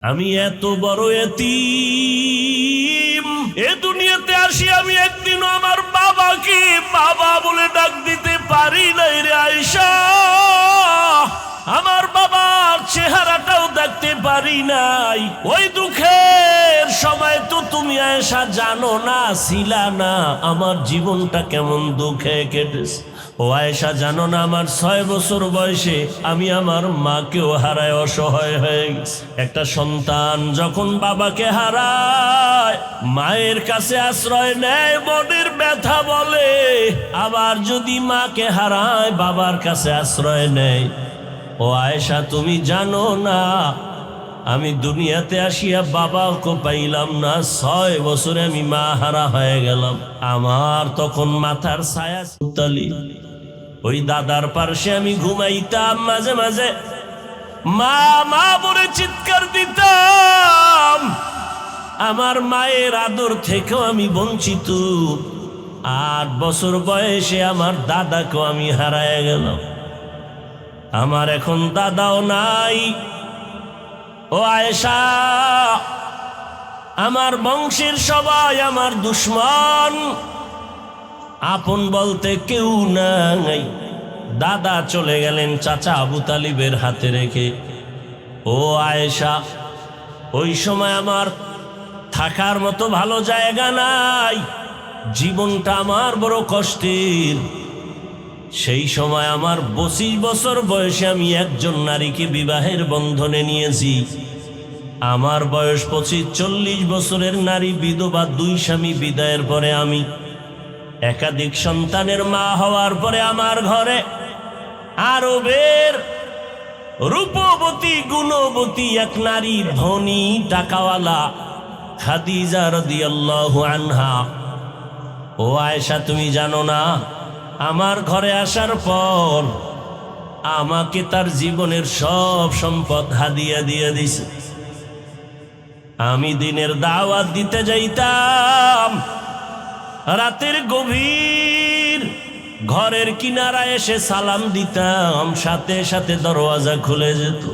আমি এত বড় এতিম, এ দুনিয়াতে আসি আমি একদিনও আমার বাবাকে বাবা বলে ডাক দিতে পারি নাই রে আয়েশা। আমার বাবার চেহারাটাও দেখতে পারি নাই। ওই দুঃখের সময় তো তুমি আয়েশা জানো না, ছিলা না আমার জীবনটা কেমন দুঃখে কেটেছে। ও আয়েশা জানো না, আমার 6 বছর বয়সে আমি আমার মাকেও হারায় অসহায় হয়ে গেছি। একটা সন্তান যখন বাবাকে হারায় মায়ের কাছে আশ্রয় নেয়, মনের ব্যথা বলে। আবার যদি মাকে হারায় বাবার কাছে আশ্রয় নেয়। ও আয়েশা তুমি জানো না, আমি দুনিয়াতে আসিয়া বাবাকে পাইলাম না, 6 বছরে আমি মা হারা হয়ে গেলাম। আমার তখন মাথার ছায়া সুতালি। ওই দাদার পাশে আমি ঘুমাইতাম, মাঝে মাঝে মা মা বলে চিৎকার দিতাম। আমার মায়ের আদর থেকেও আমি বঞ্চিত। 8 বছর বয়সে আমার দাদাকেও আমি হারায় গেলাম। আমার এখন দাদাও নাই। ও আয়েশা, আমার বংশের সবাই আমার দুশ্মন, আপন বলতে কেউ নাই। দাদা চলে গেলেন চাচা আবু তালিবের হাতে রেখে। ও আয়েশা, ওই সময় আমার থাকার মতো ভালো জায়গা নাই, জীবনটা আমার বড় কষ্টের। সেই সময় আমার 25 বছর বয়সে আমি একজন নারীকে বিবাহের বন্ধনে নিয়েছি। আমার বয়স 25-40 বছরের নারী বিধবা, 2 স্বামী বিদায়ের পরে আমি একাধিক সন্তানের মা হওয়ার পরে আমার ঘরে আরবের রূপবতী গুণবতী এক নারী, ধনী টাকাওয়ালা খাদিজা রাদিয়াল্লাহু আনহা। ও আয়েশা তুমি জানো না, আমার ঘরে আসার পর আমাকে তার জীবনের সব সম্পদ হাদিয়া দিয়ে দিছে। আমি দিনের দাওয়াত দিতে যাইতাম, রাতের গভীর ঘরের কিনারায় এসে সালাম দিতাম, সাথে সাথে দরওয়াজা খুলে যেত।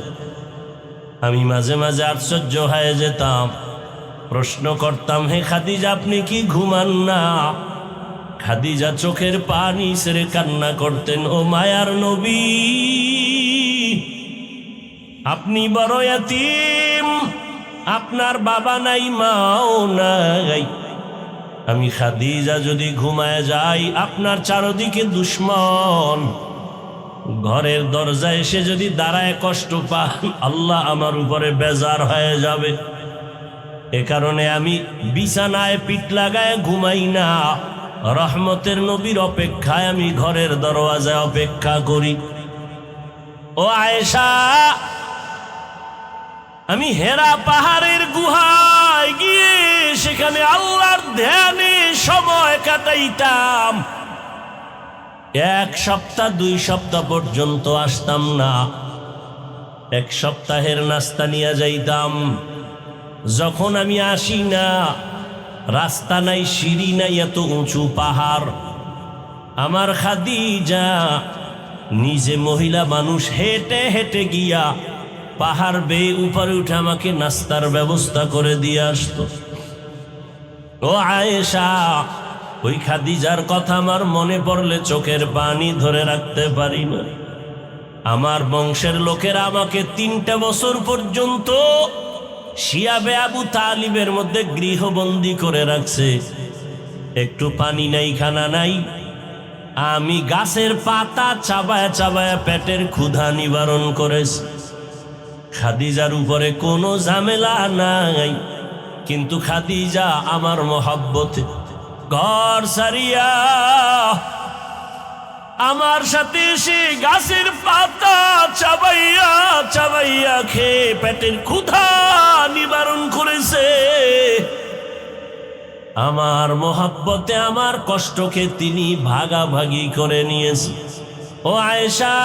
আমি মাঝে মাঝে আশ্চর্য হয়ে যেতাম, প্রশ্ন করতাম, হে খাদিজা আপনি কি ঘুমান না? খাদিজা চোখের পানি ছেড়ে কান্না করতেন, ও মায়ার নবী আপনি বড় এতিম, আপনার বাবা নাই মাও নাই। আমি খাদিজা যদি ঘুমায় যাই আপনার চারদিকে দুশ্মন, ঘরের দরজায় এসে যদি দাঁড়ায় কষ্ট পান আল্লাহ আমার উপরে বেজার হয়ে যাবে। এ কারণে আমি বিছানায় পিঠ লাগায় ঘুমাই না, রহমতের নবীর অপেক্ষায় আমি ঘরের দরওয়াজায় অপেক্ষা করি। ও আয়েশা, আমি হেরা পাহাড়ের গুহায় গিয়ে সেখানে আল্লাহর ধ্যানে সময় কাটাইতাম। 1 সপ্তাহ 2 সপ্তাহ পর্যন্ত আসতাম না। 1 সপ্তাহের নাস্তা নিয়ে যাইতাম। যখন আমি আসি না, রাস্তা নাই, সিঁড়ি নাই, এত উঁচু পাহাড়। আমার খাদিজা নিজে মহিলা মানুষ হেঁটে হেঁটে গিয়া পাহাড় বেয়ে উপরে উঠে আমাকে নাস্তার ব্যবস্থা করে দিয়ে আসতো। ও আয়েশা, ওই খাদিজার কথা আমার মনে পড়লে চোখের পানি ধরে রাখতে পারি না। আমার বংশের লোকেরা আমাকে 3টা বছর পর্যন্ত শিয়াবে আবু তালিবের মধ্যে গৃহবন্দী করে রাখছে। একটু পানি নাই, খানা নাই। আমি গাছের পাতা চাবায়া চাবায়া পেটের ক্ষুধা নিবারণ করেছি। খাদিজার উপরে কোনো ঝামেলা নাই, কিন্তু খাদিজা আমার মহব্বতে ঘর সারিয়া আমার সাথে এসে গাছের পাতা চাবাইয়া চাবাইয়া খেয়ে পেটের ক্ষুধা নিবারণ করেছে। আমার মহব্বতে আমার কষ্টকে তিনি ভাগাভাগি করে নিয়েছে। ও আয়েশা,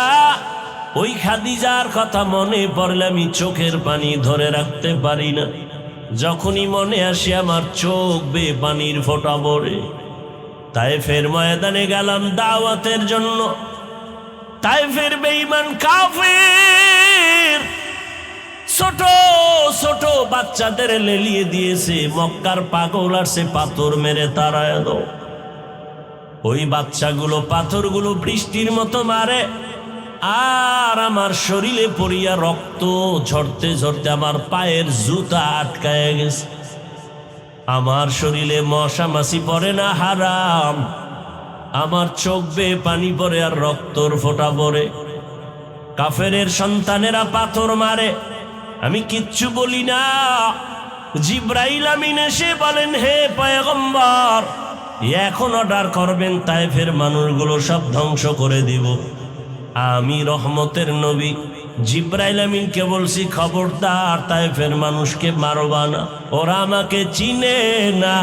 ওই খাদিজার কথা মনে পড়লে আমি চোখের পানি ধরে রাখতে পারি না। যখনই মনে আসে আমার চোখ বেয়ে পানির ফোঁটা পড়ে। তায়েফের ময়দানে গেলাম দাওয়াতের জন্য। তায়েফের বেঈমান কাফের ছোট ছোট বাচ্চাদের লেলিয়ে দিয়েছে, মক্কার পাগল আর সে পাথর মেরে তাড়ায় দাও। ওই বাচ্চাগুলো পাথরগুলো বৃষ্টির মতো মারে, আর আমার শরীরে পড়িয়া রক্ত ঝরতে ঝরতে আমার পায়ের জুতা আটকায় গেছে। আমার শরীরে মশা মাছি পড়ে না, হারাম। আমার চোখ বেয়ে পানি পড়ে আর রক্তর ফোঁটা পড়ে। কাফেরের সন্তানেরা পাথর মারে, আমি কিচ্ছু বলি না। জিব্রাইল আমিন এসে বলেন, হে পয়গম্বর, এখন অর্ডার করবেন তায়েফের মানুষগুলো সব ধ্বংস করে দিব। আমি রহমতের নবী জিব্রাইল আমিনকে বলছি, খবরদার তায়েফের মানুষকে মারবা না, ওরা আমাকে চিনে না।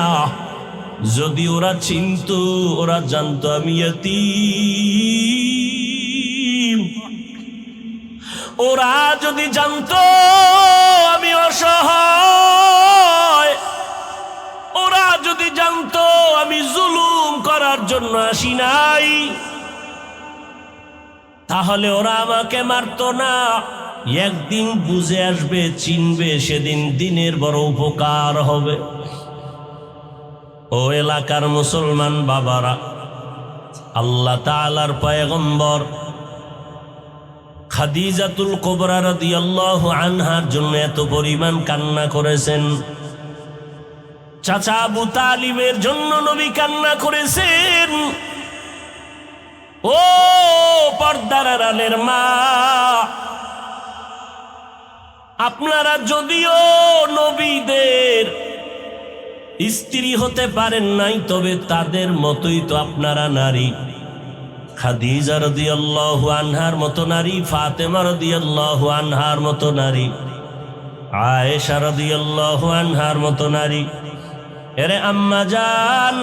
যদি ওরা চিনতো, ওরা জানতো আমি ইয়তীম। ওরা যদি জানতো আমি অসহায়, ওরা যদি জানতো আমি জুলুম করার জন্য আসি নাই, তাহলে ওরা আমাকে মারতো না। একদিন বুঝে আসবে, চিনবে, সেদিন দিনের বড় উপকার হবে। ও এলাকার মুসলমান বাবারা, আল্লাহ তাআলার পয়গম্বর খাদিজাতুল কুবরা রাদিয়াল্লাহু আনহার জন্য এত পরিমাণ কান্না করেছেন। চাচা আবু তালিবের জন্য নবী কান্না করেছেন। ও পর্দার আড়ালের মা, আপনারা যদিও নবীদের স্ত্রী হতে পারেন নাই, তবে তাদের মতোই তো আপনারা নারী। খাদিজা রাদিয়াল্লাহু আনহার মতো নারী, ফাতেমা রাদিয়াল্লাহু আনহার মতো নারী, আয়েশা রাদিয়াল্লাহু আনহার মতো নারী। এরে আম্মা জান,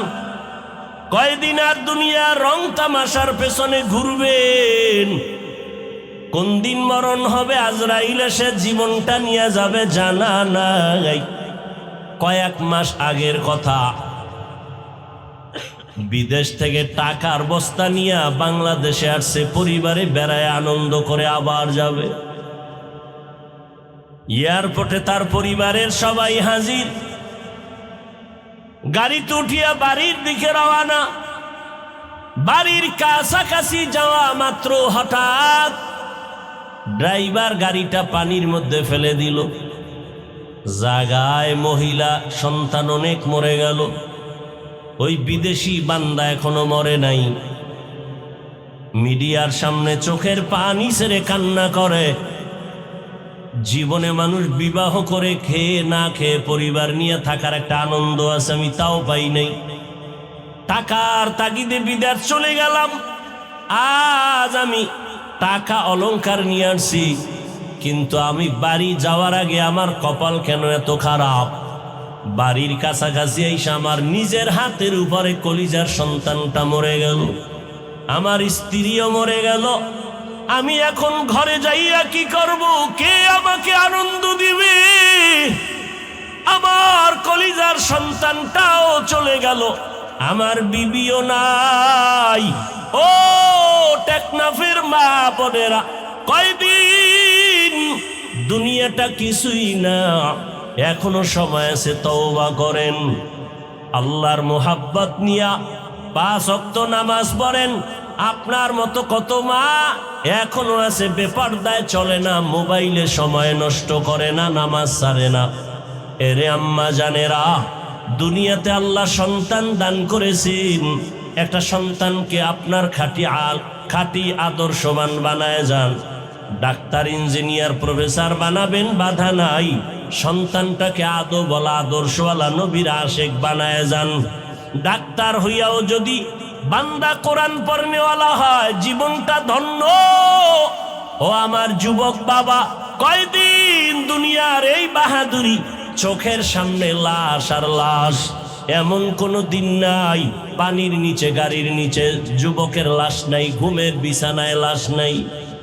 কয়দিন আর দুনিয়ার রং তামাশার পেছনে ঘুরবেন? কোন দিন মরণ হবে, আজরাইল এসে জীবনটা নিয়ে যাবে জানা নাই। কয়েক মাস আগের কথা, বিদেশ থেকে টাকার বস্তা নিয়ে বাংলাদেশে আসছে, পরিবারে বেড়ায় আনন্দ করে আবার যাবে। এয়ারপোর্টে তার পরিবারের সবাই হাজির। গাড়িতে উঠিয়া বাড়ির দিকে রওয়ানা। বাড়ির কাছাকাছি যাওয়া মাত্র হঠাৎ ড্রাইভার গাড়িটা পানির মধ্যে ফেলে দিল। জায়গায় মহিলা সন্তান অনেক মরে গেল। ওই বিদেশি বান্দা এখনো মরে নাই। মিডিয়ার সামনে চোখের পানি ছেড়ে কান্না করে। জীবনে মানুষ বিবাহ করে খেয়ে না খেয়ে পরিবার নিয়ে থাকার একটা আনন্দ আছে, আমি তাও পাই নাই। টাকার তাগিদে বিদেশ চলে গেলাম। আজ আমি টাকা অলংকার নিয়ে আসছি, কিন্তু আমি বাড়ি যাওয়ার আগে আমার কপাল কেন এত খারাপ। বাড়ির কাছাকাছি এসে আমার নিজের হাতের উপরে কলিজার সন্তানটা মরে গেল, আমার স্ত্রীও মরে গেল। আমি এখন ঘরে যাইয়া কি করব? কে আমাকে আনন্দ দিবে? আমার কলিজার সন্তানটাও চলে গেল, আমার বিবিও নাই। ও টেকনাফের মা বোনেরা, কয়দিন দুনিয়াটা কিছুই না, এখনো সময় আছে, তওবা করেন। আল্লাহর মোহাব্বত নিয়া 5 ওয়াক্ত নামাজ পড়েন। আপনার মতো কত মা এখনো আছে বেপরদায় চলে না, মোবাইলে সময় নষ্ট করে না, নামাজ ছাড়ে না। এরে আম্মা জানেরা, দুনিয়াতে আল্লাহ সন্তান দান করেছেন। একটা সন্তানকে আপনার খাঁটি আদর্শবান বানায় যান। ডাক্তার, ইঞ্জিনিয়ার, প্রফেসর বানাবেন, বাধা নাই। সন্তানটাকে আদবওয়ালা, আদর্শওয়ালা, নবীর আশেক বানায় যান। ডাক্তার হইয়াও যদি বান্দা কোরআন পড়নেওয়ালা হয়, জীবনটা ধন্য। ও আমার যুবক বাবা, কয়দিন দুনিয়ার এই বাহাদুরি, চোখের সামনে লাশ আর লাশ। এমন কোনো দিন নাই পানির নিচে, গাড়ির নিচে যুবকের লাশ নাই, ঘুমের বিছানায় লাশ নাই।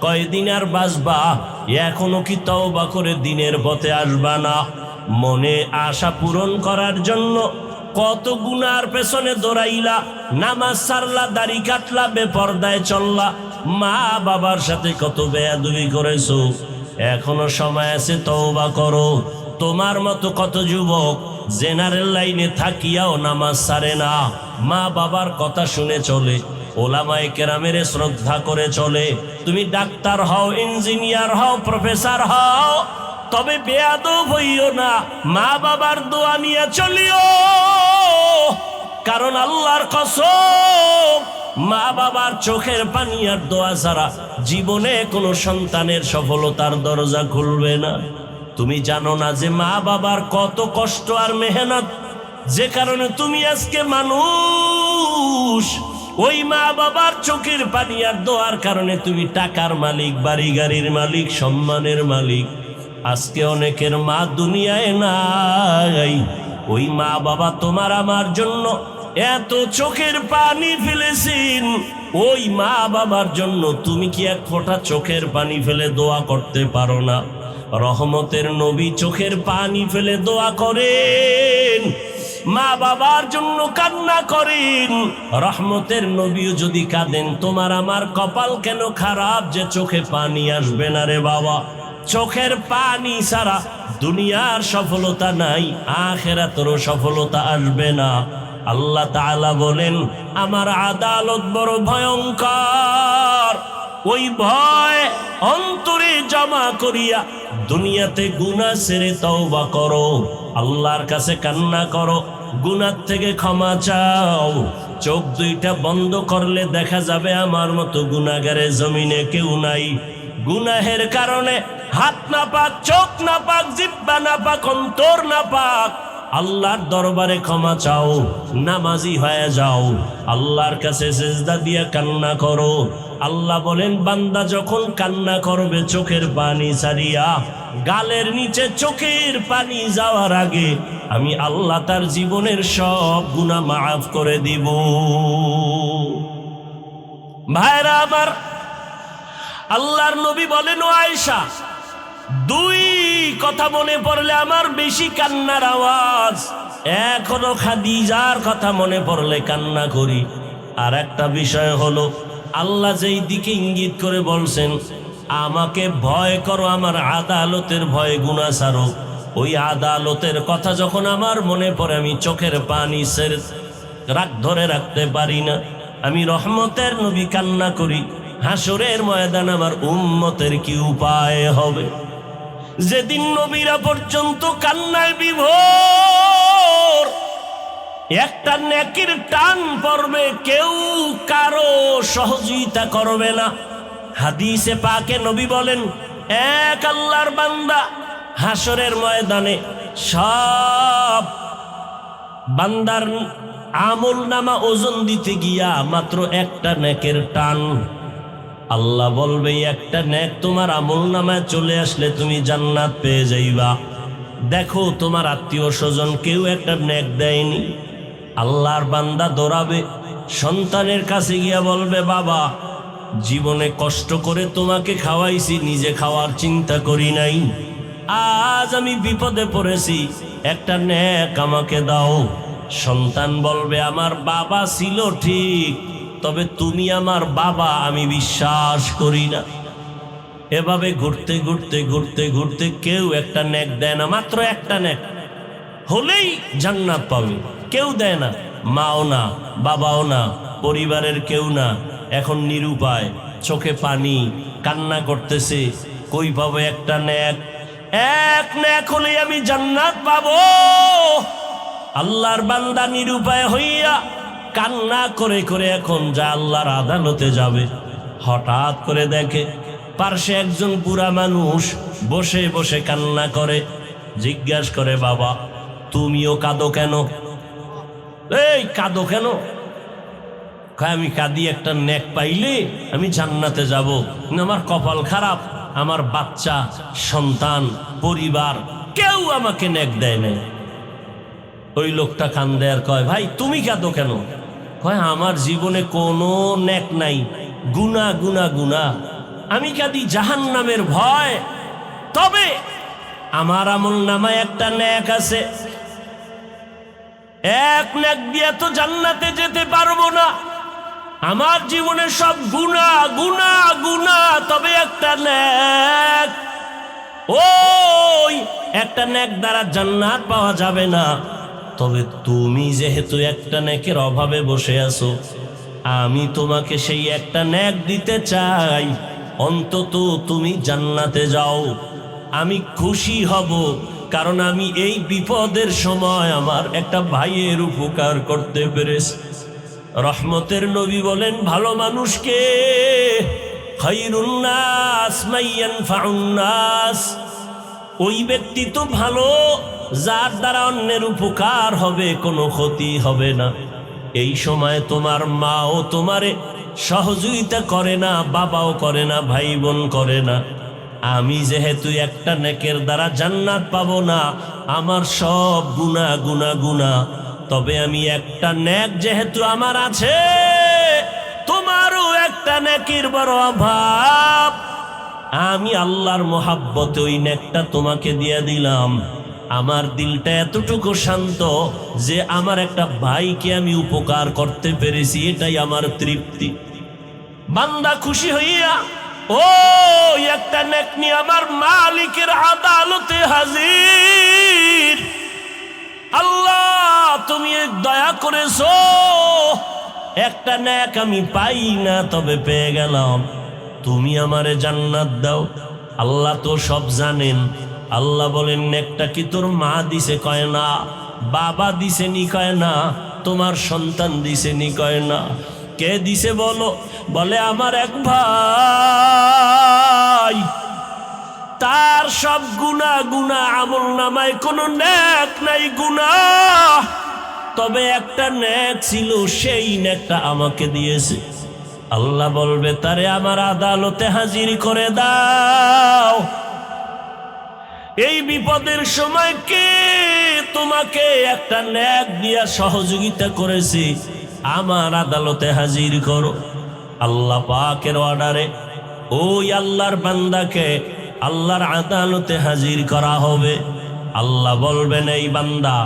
কয়দিন আর বাঁচবা? এখনো কি তওবা করে দিনের পথে আসবা না? মনে আশা পূরণ করার জন্য কত গুনার পেছনে দৌড়াইলা, নামাজ ছাড়লা, দাড়ি কাটলা, বেপরদায় চললা, মা বাবার সাথে কত বেয়াদবি করেছো। এখনো সময় আছে, তওবা করো। তোমার মতো কত যুবক জেনারেল লাইনে থাকিয়াও নামাজ ছাড়ে না, মা বাবার কথা শুনে চলে, ওলামায়ে কেরামের শ্রদ্ধা করে চলে। তুমি ডাক্তার হও, ইঞ্জিনিয়ার হও, প্রফেসর হও, তবে বেয়াদব হইও না, মা বাবার দোয়া নিয়ে চলিও। কারণ আল্লাহর কসম, মা বাবার চোখের পানি আর দোয়া ছাড়া জীবনে কোনো সন্তানের সফলতার দরজা খুলবে না। তুমি জানো না যে মা বাবার কত কষ্ট আর মেহনত, যে কারণে তুমি আজকে মানুষ। ওই মা বাবার চোখের পানি আর দোয়ার কারণে তুমি টাকার মালিক, বাড়ি গাড়ির মালিক, সম্মানের মালিক। আজকে অনেকের মা দুনিয়ায় নাই। ওই মা বাবা তোমার আমার জন্য এত চোখের পানি ফেলেছেন, ওই মা বাবার জন্য তুমি কি এক ফোঁটা চোখের পানি ফেলে দোয়া করতে পারো না? রহমতের নবী চোখের পানি ফেলে দোয়া করেন, মা বাবার জন্য কান্না করেন। রহমতের নবীও যদি কাঁদেন, তোমার আমার কপাল কেন খারাপ যে চোখে পানি আসবে না রে বাবা। চোখের পানি ছাড়া দুনিয়ার সফলতা নাই, আখিরাতেরও সফলতা আসবে না। আল্লাহ তাআলা বলেন, আমার আদালত বড় ভয়ঙ্কর। ওই ভয় অন্তরে জমা করিয়া দুনিয়াতে গুনাহ ছেড়ে তওবা করো, আল্লাহর কাছে কান্না করো, গুনাহ থেকে ক্ষমা চাও। চোখ দুইটা বন্ধ করলে দেখা যাবে আমার মতো গুনাহগারের জমিনে কেউ নাই। গুনাহের কারণে হাত না পাক, চোখ না পাক, জিহ্বা না পাক, অন্তর না পাক, আল্লাহর দরবারে ক্ষমা চাও, নামাজি হয়ে যাও, আল্লাহর কাছে সিজদা দিয়ে কান্না করো। আল্লাহ বলেন, বান্দা যখন কান্না করবে চোখের পানি ছাড়িয়া, গালের নিচে চোখের পানি যাওয়ার আগে আমি আল্লাহ তার জীবনের সব গুনাহ মাফ করে দিব। ভাইরা আমার, আল্লাহর নবী বলেন, ও আয়েশা, দুই কথা মনে পড়লে আমার বেশি কান্নার আওয়াজ। এখনো খাদিজার কথা মনে পড়লে কান্না করি। আর একটা বিষয় হলো, আল্লাহ যেই দিকে ইঙ্গিত করে বলছেন আমাকে ভয় করো, আমার আদালতের ভয়, গুনাহ ছাড়ো, ওই আদালতের কথা যখন আমার মনে পড়ে আমি চোখের পানি ধরে রাখতে পারি না। আমি রহমতের নবী কান্না করি, হাসরের ময়দান আমার উম্মতের কি উপায় হবে? যেদিন নবীরা পর্যন্ত কান্নায় বিভোর, একটা নেকির টান পড়বে, কেউ কারো সহযোগিতা করবে না। হাদিসে পাকে নবী বলেন, এক আল্লাহর বান্দা হাসরের ময়দানে সব বান্দার আমল নামা ওজন দিতে গিয়া মাত্র একটা নেকের টান, আল্লাহ বলবে একটা নেক তোমার আমল নামায় চলে আসলে তুমি জান্নাত পেয়ে যাইবা। দেখো তোমার আত্মীয় স্বজন কেউ একটা নেক দেয়নি, আল্লাহর বান্দা দৌড়াবে, সন্তানের কাছে গিয়া বলবে, বাবা জীবনে কষ্ট করে তোমাকে খাওয়াইছি, নিজে খাওয়ার চিন্তা করি নাই, আজ আমি বিপদে পড়েছি, একটা নেক আমাকে দাও। সন্তান বলবে, আমার বাবা ছিল ঠিক, তবে তুমি আমার বাবা আমি বিশ্বাস করি না। এভাবে ঘুরতে ঘুরতে ঘুরতে ঘুরতে কেউ একটা নেক দেয় না, মাত্র একটা নেক হলেই জান্নাত পাবে, কেউ দেয় না, মাও না, বাবাও না, পরিবারের কেউ না। এখন নিরুপায়, চোখে পানি, কান্না করতেছে, কই পাবো একটা নেক? এক নেক হলেই আমি জান্নাত পাবো। আল্লাহর বান্দা নিরুপায় হইয়া কান্না করে করে এখন যা আল্লাহর আদালতে যাবে, হঠাৎ করে দেখে পার্শ্বে একজন বুড়া মানুষ বসে বসে কান্না করে। জিজ্ঞাসা করে, বাবা তুমিও কাঁদো কেন? এই কাঁদো কেন? আমি কাঁদি একটা নেক পাইলে আমি জান্নাতে যাব, আমার কপাল খারাপ, আমার বাচ্চা সন্তান পরিবার কেউ আমাকে নেক দেয় নাই। ওই লোকটা কান্দে আর কয়, ভাই তুমি কাঁদো কেন? কয়, আমার জীবনে কোনো নেক নাই, গুনাহ গুনাহ গুনাহ, আমি কাঁদি জাহান্নামের ভয়। তবে আমার আমল নামায় একটা নেক আছে, এক নেক দিয়ে তো জান্নাতে যেতে পারবো না, আমার জীবনে সব গুনাহ গুনাহ গুনাহ, তবে একটা নেক ওই একটা নেক দ্বারা জান্নাত পাওয়া যাবে না, তবে তুমি যেহেতু একটা নেকের অভাবে বসে আছো, আমি তোমাকে সেই একটা নেক দিতে চাই, অন্তত তুমি জান্নাতে যাও। আমি খুশি হব, কারণ আমি এই বিপদের সময় আমার একটা ভাইয়ের উপকার করতে পেরেছি। রহমতের নবী বলেন, ভালো মানুষকে খায়রুন নাস মান ইয়ানফাউন নাস, ওই ব্যক্তি তো ভালো যার দ্বারা অন্যের উপকার হবে, কোনো ক্ষতি হবে না। এই সময় তোমার মাও তোমারে সহযোগিতা করে না, বাবাও করে না, ভাই বোন করে না। আমি যেহেতু একটা নেকের দ্বারা জান্নাত পাবো না, আমার সব গুনাহ গুনাহ গুনাহ, তবে আমি একটা নেক যেহেতু আমার আছে, তোমারও একটা নেকির বড় অভাব, আমি আল্লাহর মোহাব্বতে ওই নেকটা তোমাকে দিয়ে দিলাম। আমার দিলটা এতটুকু শান্ত যে আমার একটা ভাইকে আমি উপকার করতে পেরেছি, এটাই আমার তৃপ্তি। বান্দা খুশি হইয়া ও একটা নেক নিয়ে আমার মালিকের আদালতে হাজির। আল্লাহ, তুমি দয়া করেছো, একটা নেক আমি পাই না, তবে পেয়ে গেলাম, তুমি আমারে জান্নাত দাও। আল্লাহ তো সব জানেন। আল্লাহ বলেন, নেকটা কি তোর মা দিছে? কয় না। বাবা দিছে নি? কয় না। তোমার সন্তান দিছে নি? কয় না। কে দিছে বলো? বলে আমার এক ভাই, তার সব গুনাহ গুনাহ, আমল নামায় কোনো নেক নাই, গুনাহ, তবে একটা নেক ছিল, সেই নেকটা আমাকে দিয়েছে। আল্লাহ বলবে, তারে আমার আদালতে হাজির করে দাও। এই বিপদের সময় কে তোমাকে একটা নেক দিয়া সহযোগিতা করেছে, আমার আদালতে হাজির করো। আল্লাহ পাকের অর্ডারে ওই আল্লাহর বান্দাকে আল্লাহর আদালতে হাজির করা হবে। আল্লাহ বলবেন, এই বান্দা,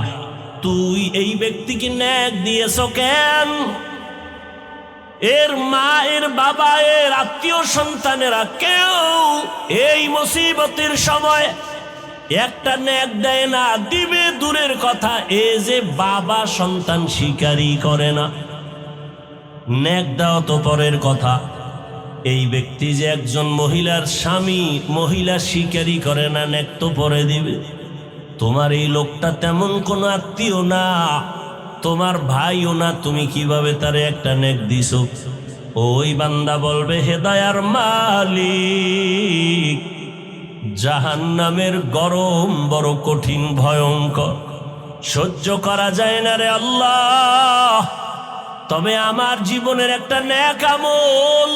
তুই এই ব্যক্তিকে নেক দিয়েছ কেন? এর মা, এর বাবা, এর আত্মীয় সন্তানেরা কেউ এই মুসিবতের সময় একটা নেক দেয় না, দিবে দূরের কথা, এ যে বাবা সন্তান স্বীকারই করে না। নেক দেওয়া তো পরের কথা, এই ব্যক্তি যে একজন মহিলার স্বামী, মহিলা স্বীকারই করে না, নেক তো পরে দিবে। তোমার এই লোকটা তেমন কোনো আত্মীয় না, তোমার ভাইও না, তুমি কিভাবে তারে একটা নেক দিছো? ওই বান্দা বলবে, হে দয়ার মালিক, জাহান্নামের গরম বড় কঠিন, ভয়ঙ্কর, সহ্য করা যায় না রে আল্লাহ। তবে আমার জীবনের একটা নেক আমল,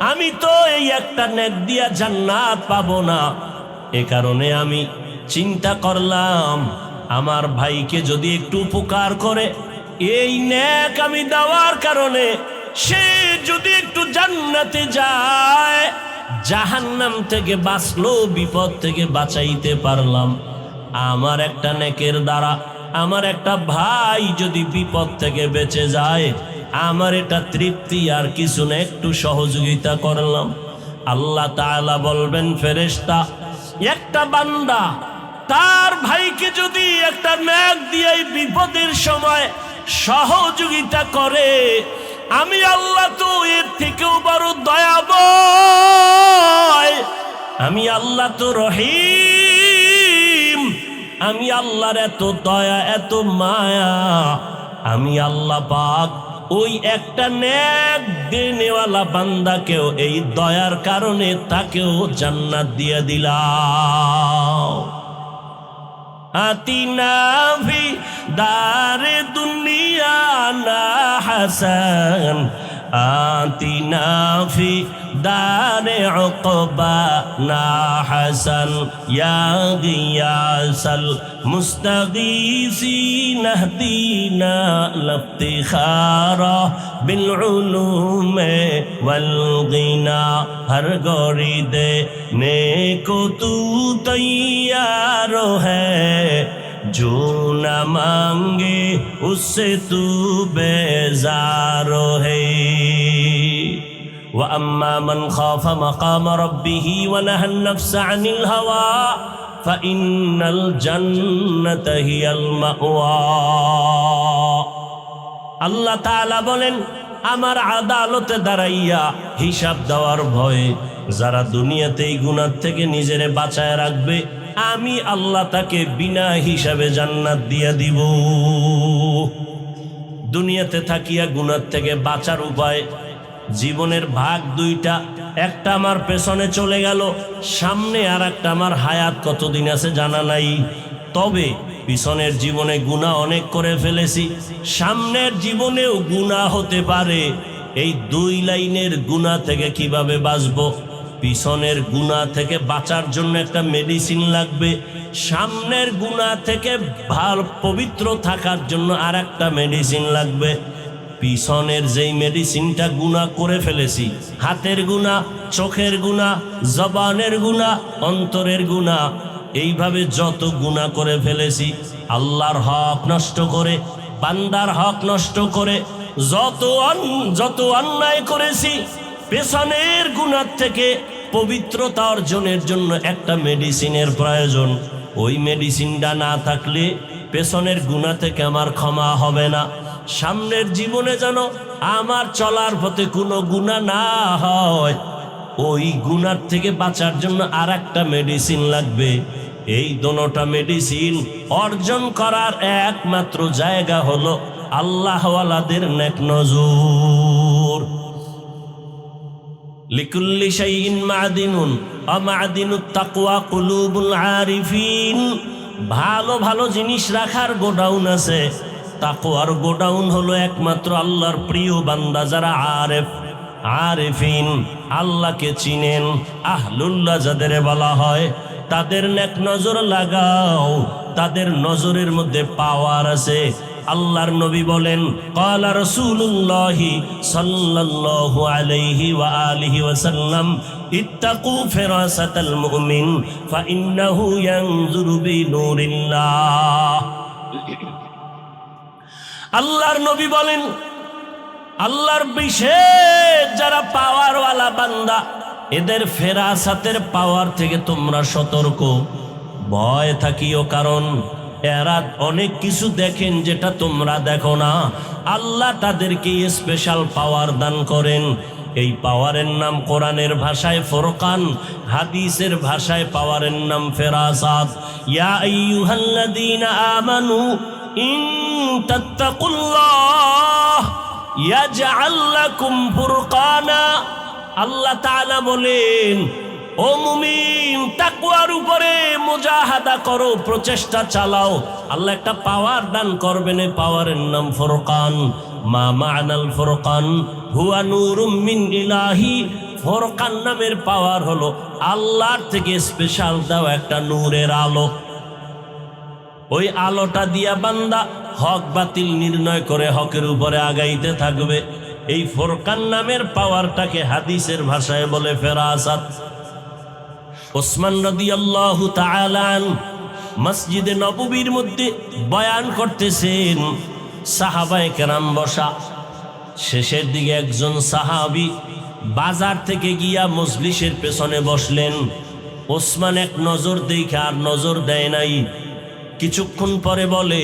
আমি তো এই একটা নেক দিয়া জান্নাত পাবো না। এ কারণে আমি চিন্তা করলাম, আমার ভাইকে যদি একটু উপকার করে, এই নেক আমি দেওয়ার কারণে সে যদি একটু জান্নাতে যায়, জাহান্নাম থেকে বাঁচলো, বিপদ থেকে বাঁচাইতে পারলাম। আমার একটা নেকের দ্বারা আমার একটা ভাই যদি বিপদ থেকে বেঁচে যায়, আমার এটা তৃপ্তি, আর কিছু না, একটু সহযোগিতা করলাম। আল্লাহ তাআলা বলবেন, ফেরেশতা, একটা বান্দা তার ভাইকে যদি একটা নেক দিয়ে বিপদের সময় সহযোগিতা করে, আমি আল্লাহ তো এর থেকেও বড় দয়াময়, আমি আল্লাহ তো রহিম, আমি আল্লাহর এত দয়া, এত মায়া, আমি আল্লাহ পাক ওই একটা নেক দেনেওয়ালা বান্দাকেও এই দয়ার কারণে তাকেও জান্নাত দিয়ে দিলাম। আতিনা ফি দারে দুনিয়া না হাসান, আতিনা ফি দারে উকবা না হাসান, ইয়া গিয়াসাল মুস্তাগীসিন ইহদিনা লিফতিখারা বিল উলুমে ওয়াল গিনা, हर गौरी देने को तू तैयार है, जो न मांगे उससे तू बेजार है। وأما من خاف مقام ربه ونهى النفس عن الهوى فإن الجنة هي المأوى আল্লাহ তাআলা বলেন আমার আদালতে দাঁড়াইয়া হিসাব দেওয়ার ভয়ে যারা দুনিয়াতে এই গুনাহ থেকে নিজেরে বাঁচায় রাখবে আমি আল্লাহ তাকে বিনা হিসাবে জান্নাত দিয়া দিব। দুনিয়াতে থাকিয়া গুনাহ থেকে বাঁচার উপায় জীবনের ভাগ দুইটা, একটা আমার পেছনে চলে গেল, সামনে আর একটা আমার হায়াত কতদিন আছে জানা নাই। তবে পিছনের জীবনে গুনাহ অনেক করে ফেলেছি, সামনের জীবনেও গুনাহ হতে পারে। এই দুই লাইনের গুনাহ থেকে কিভাবে বাঁচবো? পিছনের গুনাহ থেকে বাঁচার জন্য একটা মেডিসিন লাগবে, সামনের গুনাহ থেকে পবিত্র থাকার জন্য আর একটা মেডিসিন লাগবে। পিছনের যেই মেডিসিনটা গুনাহ করে ফেলেছি, হাতের গুনাহ, চোখের গুনাহ, জবানের গুনাহ, অন্তরের গুনাহ, এইভাবে যত গুনাহ করে ফেলেছি, আল্লাহর হক নষ্ট করে, বান্দার হক নষ্ট করে, যত অন্যায় করেছি, পেছনের গুনাহ থেকে পবিত্রতা অর্জনের জন্য একটা মেডিসিনের প্রয়োজন। ওই মেডিসিনটা না থাকলে পেছনের গুনাহ থেকে আমার ক্ষমা হবে না। সামনের জীবনে যেন আমার চলার পথে কোনো গুনাহ না হয়, ওই গুনার থেকে বাঁচার জন্য আর একটা মেডিসিন লাগবে। এই দোনোটা মেডিসিন অর্জন করার একমাত্র জায়গা হলো আল্লাহওয়ালাদের নেক নজর। লিকুল্লি শাইইন মাদিনুন ওয়া মাদিনুত তাকওয়া কুলুবুল আরিফিন। ভালো ভালো জিনিস রাখার গোডাউন আছে, তাকওয়ার গোডাউন হলো একমাত্র আল্লাহর প্রিয় বান্দা যারা আরেফিন, আল্লাহকে চিনেন, আহলুল্লাহ যাদের বলা হয়, তাদের নেক নজর লাগাও। তাদের নজরের মধ্যে পাওয়ার আছে। আল্লাহর নবী বলেন, ক্বালা রাসূলুল্লাহি সাল্লাল্লাহু আলাইহি ওয়া আলিহি ওয়াসাল্লাম, ইত্তাকু ফিরাসাতাল মুমিন ফাইন্নাহু ইয়ানজুরু বিনুরিল্লাহ। আল্লাহর নবী বলেন, আল্লাহর বিশেষ যারা পাওয়ারওয়ালা বান্দা, এদের ফেরাসাতের পাওয়ার থেকে তোমরা সতর্ক, ভয় থাকিও, কারণ এরা অনেক কিছু দেখেন যেটা তোমরা দেখো না। আল্লাহ তাদেরকে স্পেশাল পাওয়ার দান করেন। এই পাওয়ারের নাম কোরআনের ভাষায় ফুরকান, হাদিসের ভাষায় পাওয়ারের নাম ফেরাসাত। ইয়া আইয়ুহাল্লাযীনা আমানু ইন তাত্তাকুল্লাহ ইয়াজআল লাকুম ফুরকানা। আল্লাহ তাআলা বলেন, ও মুমিন, তাকওয়ার উপরে মুজাহাদা করো, প্রচেষ্টা চালাও, আল্লাহ একটা পাওয়ার দান করবেন। এই পাওয়ারের নাম ফুরকান। মা মা'নাল ফুরকান হুয়া নূরুম মিন ইলাহি। ফুরকান নামের পাওয়ার হলো আল্লাহর থেকে স্পেশাল দাও একটা নূরের আলো। ওই আলোটা দিয়া বান্দা হক বাতিল নির্ণয় করে হকের উপরে আগাইতে থাকবে। এই ফুরকান নামের পাওয়ারটাকে হাদিসের ভাষায় বলে ফেরাসাত। ওসমান রাদিয়াল্লাহু তাআলা মসজিদে নববীর মধ্যে বয়ান করতেছেন, সাহাবায়ে কেরাম বসা। শেষের দিকে একজন সাহাবী বাজার থেকে গিয়া মজলিসের পেছনে বসলেন। ওসমান এক নজর দেখে আর নজর দেয় নাই। কিছুক্ষণ পরে বলে,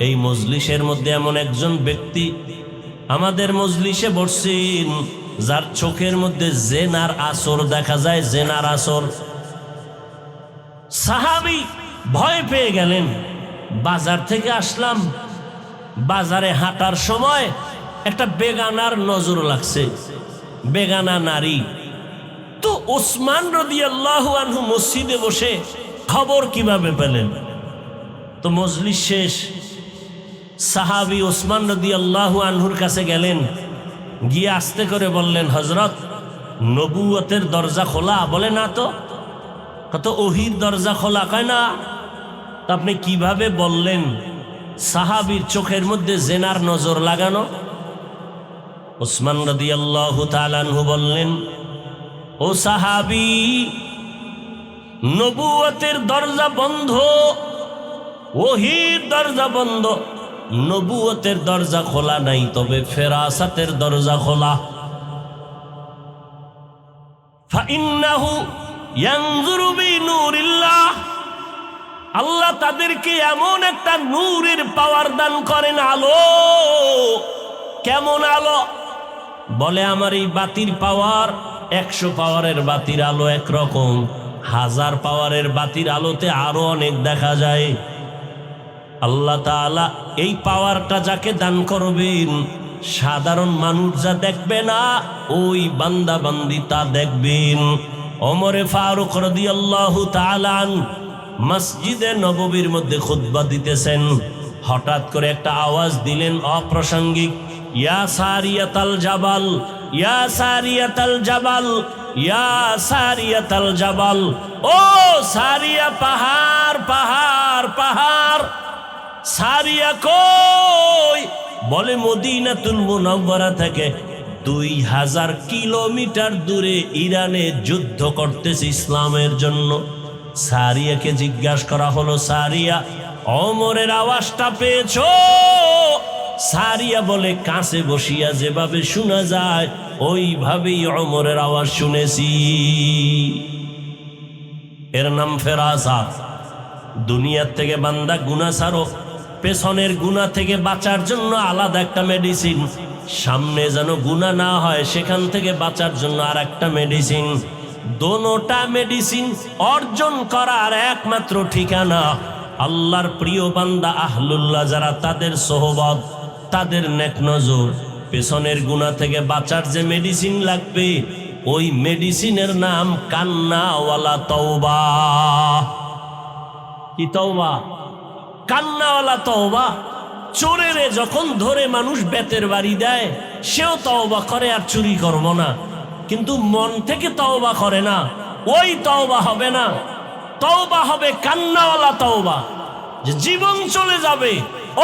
এই মজলিসের মধ্যে এমন একজন ব্যক্তি আমাদের মজলিসে বসছেন যার চোখের মধ্যে জেনার আসর দেখা যায়, জেনার আসর। সাহাবী ভয় পেয়ে গেলেন। বাজার থেকে আসলাম, বাজারে হাঁটার সময় একটা বেগানার নজর লাগছে, বেগানা নারী। তো ওসমান রাদিয়াল্লাহু আনহু মসজিদে বসে খবর কিভাবে পেলেন? তো মজলিস শেষ, সাহাবী ওসমান রাদিয়াল্লাহু আনহুর কাছে গেলেন, গিয়ে আস্তে করে বললেন, হযরত, নবুয়তের দরজা খোলা? বলে না তো। কত ওহির দরজা খোলা? কয় না। তা আপনি কিভাবে বললেন সাহাবীর চোখের মধ্যে জেনার নজর লাগানো? ওসমান রাদিয়াল্লাহু তাআলা আনহু বললেন, ও সাহাবী, নবুয়তের দরজা বন্ধ, ওহির দরজা বন্ধ, নবুয়তের দরজা খোলা নাই, তবে ফেরাসাতের দরজা খোলা। ফাইন্নাহু ইয়ানজুরু বিনূরিল্লাহ, আল্লাহ তাদেরকে এমন একটা নূরের পাওয়ার দান করেন, আলো। কেমন আলো? বলে আমার এই বাতির পাওয়ার 100 পাওয়ারের বাতির আলো একরকম, 1000 পাওয়ারের বাতির আলোতে আরো অনেক দেখা যায়। আল্লাহ তাআলা এই পাওয়ারটা যাকে দান করবেন, সাধারণ মানুষ যা দেখবে না, ওই বান্দা বান্দি তা দেখবেন। ওমরে ফারুক রাদিয়াল্লাহু তাআলা আনহু মসজিদে নববীর মধ্যে খুতবা দিতেছেন, হঠাৎ করে একটা আওয়াজ দিলেন অপ্রাসঙ্গিক, ইয়া সারিয়াতাল জাবাল, ইয়া সারিয়াতাল জাবাল, ইয়া সারিয়াতাল জাবাল, ও সারিয়া পাহাড় পাহাড় পাহাড়। সারিয়া কই? বলে মদিনাতুল মুনাওয়ারা থেকে 2000 কিলোমিটার দূরে ইরানে যুদ্ধ করতেছে ইসলামের জন্য। সারিয়াকে জিজ্ঞাসা করা হলো, সারিয়া ওমরের আওয়াজটা পেয়েছো? সারিয়া বলে, কাছে বসিয়া যেভাবে শোনা যায় ওইভাবেই ওমরের আওয়াজ শুনেছি। এর নাম ফেরাসাত। দুনিয়ার থেকে বান্দা গুনাহ ছাড়ো, পেছনের গুনাহ থেকে বাঁচার জন্য আলাদা একটা মেডিসিন, সামনে যেন গুনাহ না হয় সেখান থেকে বাঁচার জন্য আর একটা মেডিসিন। দোনোটা মেডিসিন অর্জন করার একমাত্র ঠিকানা আল্লাহর প্রিয় বান্দা আহলুল্লাহ যারা, তাদের সোহবত, তাদের নেক নজর। পেছনের গুনাহ থেকে বাঁচার যে মেডিসিন লাগবে, ওই মেডিসিনের নাম কান্নাওয়ালা তওবা। কি তওবা? কান্নাওয়ালা তওবা। চোরেরে যখন ধরে মানুষ বেতের বাড়ি দেয়, সেও তওবা করে আর চুরি করব না, কিন্তু মন থেকে তওবা করে না, ওই তওবা হবে না। তওবা হবে কান্নাওয়ালা তওবা, যে জীবন চলে যাবে,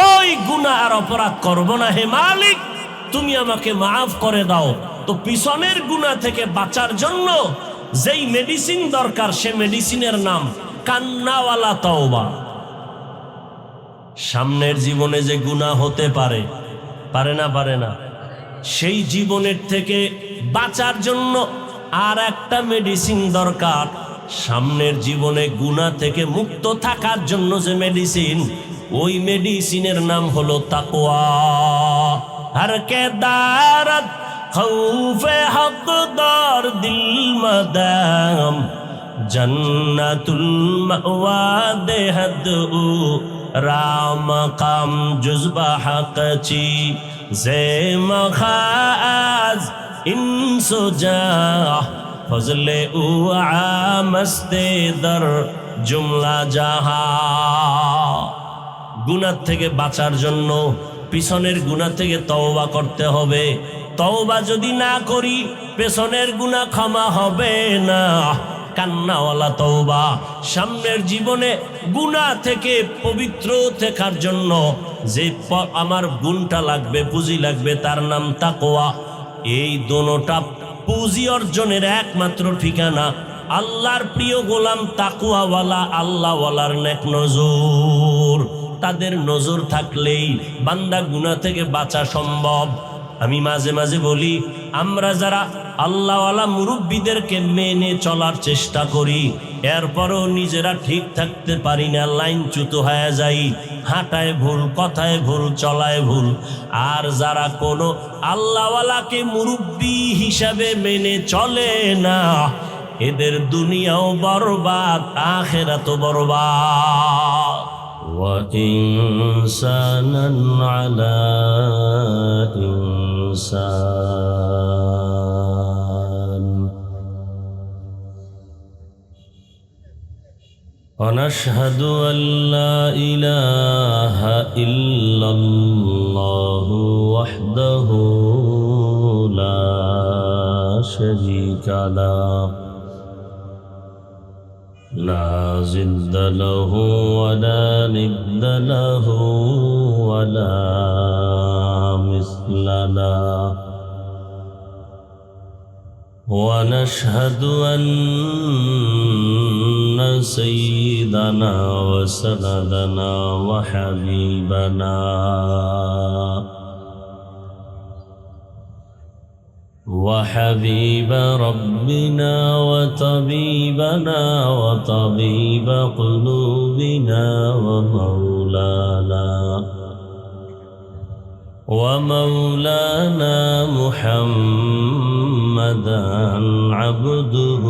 ওই গুনাহ আর অপরাধ করব না, হে মালিক তুমি আমাকে মাফ করে দাও। তো পিছনের গুনাহ থেকে বাঁচার জন্য যেই মেডিসিন দরকার, সে মেডিসিনের নাম কান্নাওয়ালা তওবা। সামনের জীবনে যে গুনাহ হতে পারে, পারে না, সেই জীবনের থেকে বাঁচার জন্য আর একটা মেডিসিন দরকার। সামনের জীবনে গুনাহ থেকে মুক্ত থাকার জন্য যে মেডিসিন, ওই মেডিসিনের নাম হলো তাকওয়া। হর কে দারত খৌফে হকদার দিল মদাম, জন্নতুল মাওয়া দেহদ রাম কাম জুজবা হকচি জে মখাজ ইনসুজা ফজলে উ আমস্তে দর জুমলা জাহা। গুনাহ থেকে বাঁচার জন্য পিছনের গুনাহ থেকে তওবা করতে হবে। তওবা যদি না করি, পেছনের গুনাহ ক্ষমা হবে না। কান্নাওয়ালা তওবা। সামনের জীবনে গুনাহ থেকে পবিত্র থাকার জন্য যে আমার গুণটা লাগবে, পুঁজি লাগবে, তার নাম তাকওয়া। এই দোনোটা পুঁজি অর্জনের একমাত্র ঠিকানা আল্লাহর প্রিয় গোলাম তাকওয়াওয়ালা, আল্লাহওয়ালার নেক নজর। তাদের নজর থাকলেই বান্দা গুনাহ থেকে বাঁচা সম্ভব। আমি মাঝে মাঝে বলি, আমরা যারা আল্লাহওয়ালা মুরব্বীদেরকে মেনে চলার চেষ্টা করি, এরপরও নিজেরা ঠিক থাকতে পারি না, লাইনচ্যুত হয়ে যাই, হাঁটায় ভুল, কথায় ভুল, চলায় ভুল। আর যারা কোনো আল্লাহওয়ালাকে মুরব্বী হিসাবে মেনে চলে না, এদের দুনিয়াও বরবাদ, আখিরাতও বরবাদ। وإنسانا على إنسان ونشهد أن لا إله إلا الله وحده لا شريك له لا ضد له ولا ند له ولا مثل له ونشهد أن سيدنا وسندنا وحبيبنا وحبيب ربنا وطبيبنا وطبيب قلوبنا ومولانا محمدا عبده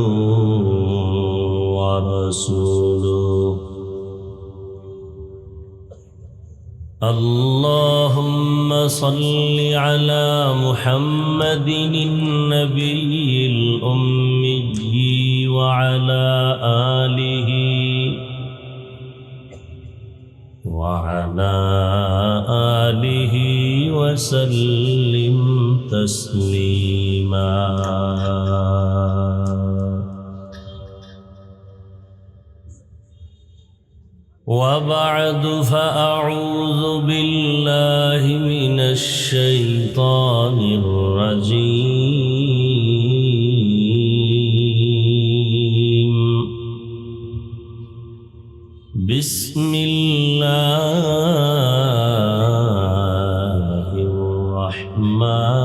ورسوله. اللهم صل على محمد النبي الأمي وعلى آله وسلم تسليما. وبعد، فأعوذ بالله من الشيطان الرجيم. بسم الله الرحمن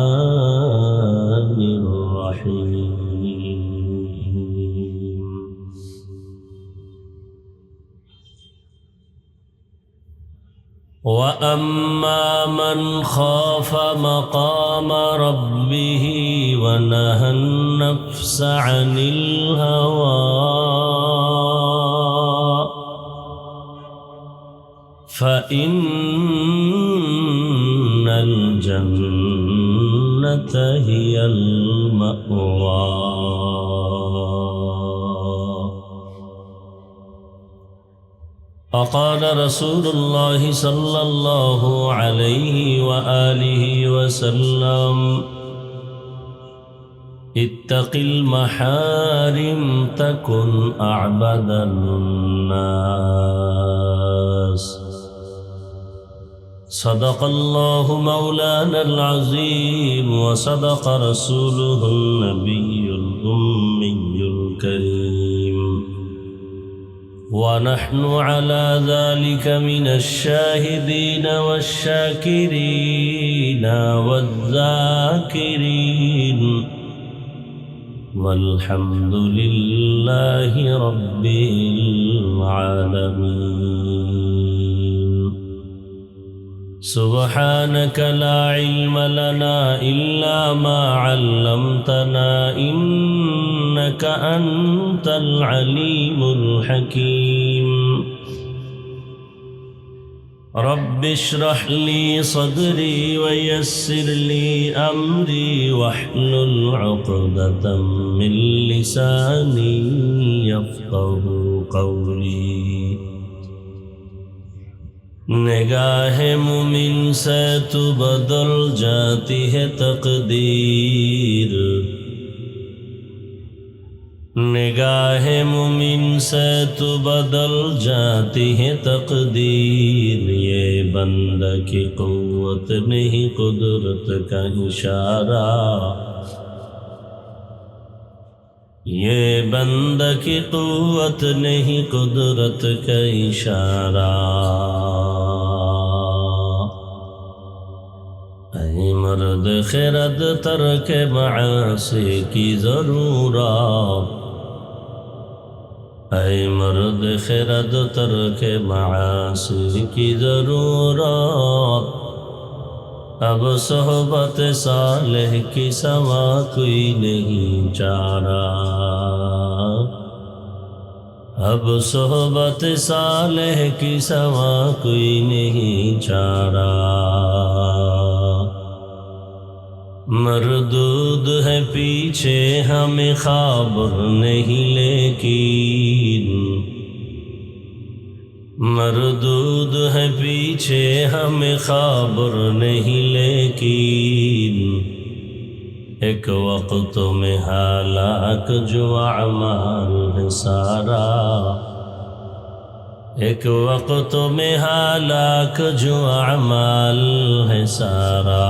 الرحيم. وأما من خاف مقام ربه ونهى النفس عن الهوى فإن الجنة هي المأوى. فقال رسول الله صلى الله عليه وآله وسلم: اتق المحارم تكن أعبد الناس. صدق الله مولانا العظيم وصدق رسوله النبي الأمي الكريم، ونحن على ذلك من الشاهدين والشاكرين والذاكرين، والحمد لله رب العالمين. سبحانك لا علم لنا إلا ما علمتنا إنك أنت العليم الحكيم. رب اشرح لي صدري ويسر لي أمري واحلل عقدة من لساني يفقه قولي. निगाह मुमिन से तो बदल जाती है तकदीर, निगाह मुमिन से तो बदल जाती है तकदीर। ये बंदा की कुव्वत नहीं कुदरत का इशारा, ये बंदा की कुव्वत नहीं कुदरत का इशारा। ऐ मर्द खिरद तर्क मासी की ज़रूरत, ऐ मर्द खिरद तर्क मासी की ज़रूरत। अब सोहबत सालेह की सवा कोई नहीं चारा, अब सोहबत सालेह की सवा कोई नहीं चारा। मरदूद है पीछे हमें खबर नहीं लेकिन, मरदूद है पीछे हमें खबर नहीं लेकिन। एक वक्त में हालाक जो अमाल है सारा, एक वक्त में हालाक जो अमाल है सारा।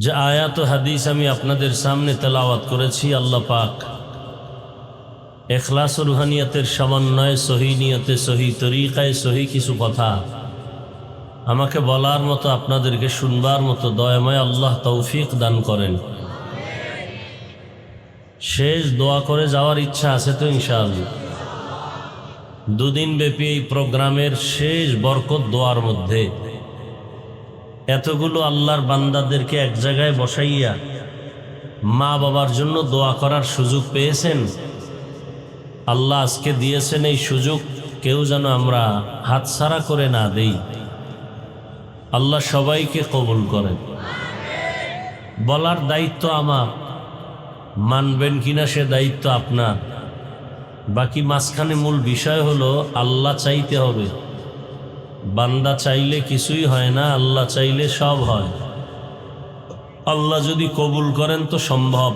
যে আয়াত ও হাদিস আমি আপনাদের সামনে তেলাওয়াত করেছি, আল্লাহ পাক ইখলাস ও রুহানিয়াতের সমন্বয়ে সহি নিয়তে সহি তরিকায় সহি কিছু কথা আমাকে বলার মতো, আপনাদেরকে শুনবার মতো দয়াময় আল্লাহ তৌফিক দান করেন। শেষ দোয়া করে যাওয়ার ইচ্ছা আছে তো ইনশাআল্লাহ। দুদিন ব্যাপী এই প্রোগ্রামের শেষ বরকত দোয়ার মধ্যে এতগুলো আল্লাহর বান্দাদেরকে এক জায়গায় বসাইয়া মা বাবার জন্য দোয়া করার সুযোগ পেয়েছেন। আল্লাহ আজকে দিয়েছেন এই সুযোগ, কেউ যেন আমরা হাতছাড়া করে না দেই। আল্লাহ সবাইকে কবুল করেন। বলার দায়িত্ব আমার, মানবেন কিনা সে দায়িত্ব আপনার। বাকি মাঝখানে মূল বিষয় হলো আল্লাহ চাইতে হবে। বান্দা চাইলে কিছুই হয় না, আল্লাহ চাইলে সব হয়। আল্লাহ যদি কবুল করেন তো সম্ভব,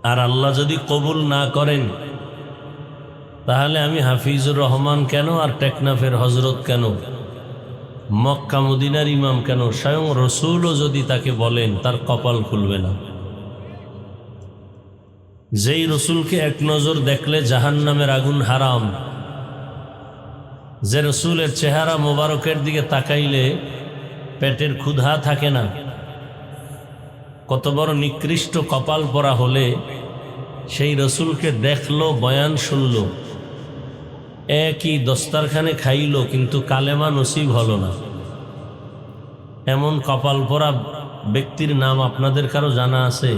আর আল্লাহ যদি কবুল না করেন তাহলে আমি হাফিজুর রহমান কেন, আর টেকনাফের হজরত কেন, মক্কা মদিনার ইমাম কেন, স্বয়ং রসুলও যদি তাকে বলেন তার কপাল খুলবে না। যেই রসুলকে এক নজর দেখলে জাহান্নামের আগুন হারাম, যে রসুলের চেহারা মোবারকের দিকে তাকাইলে পেটের ক্ষুধা থাকে না, কত বড় নিকৃষ্ট কপাল পরা হলে সেই রসুলকে দেখলো, বয়ান শুনল, একই দস্তারখানে খাইল, কিন্তু কালেমা নসিব হলো না। এমন কপাল পরা ব্যক্তির নাম আপনাদের কারো জানা আছে?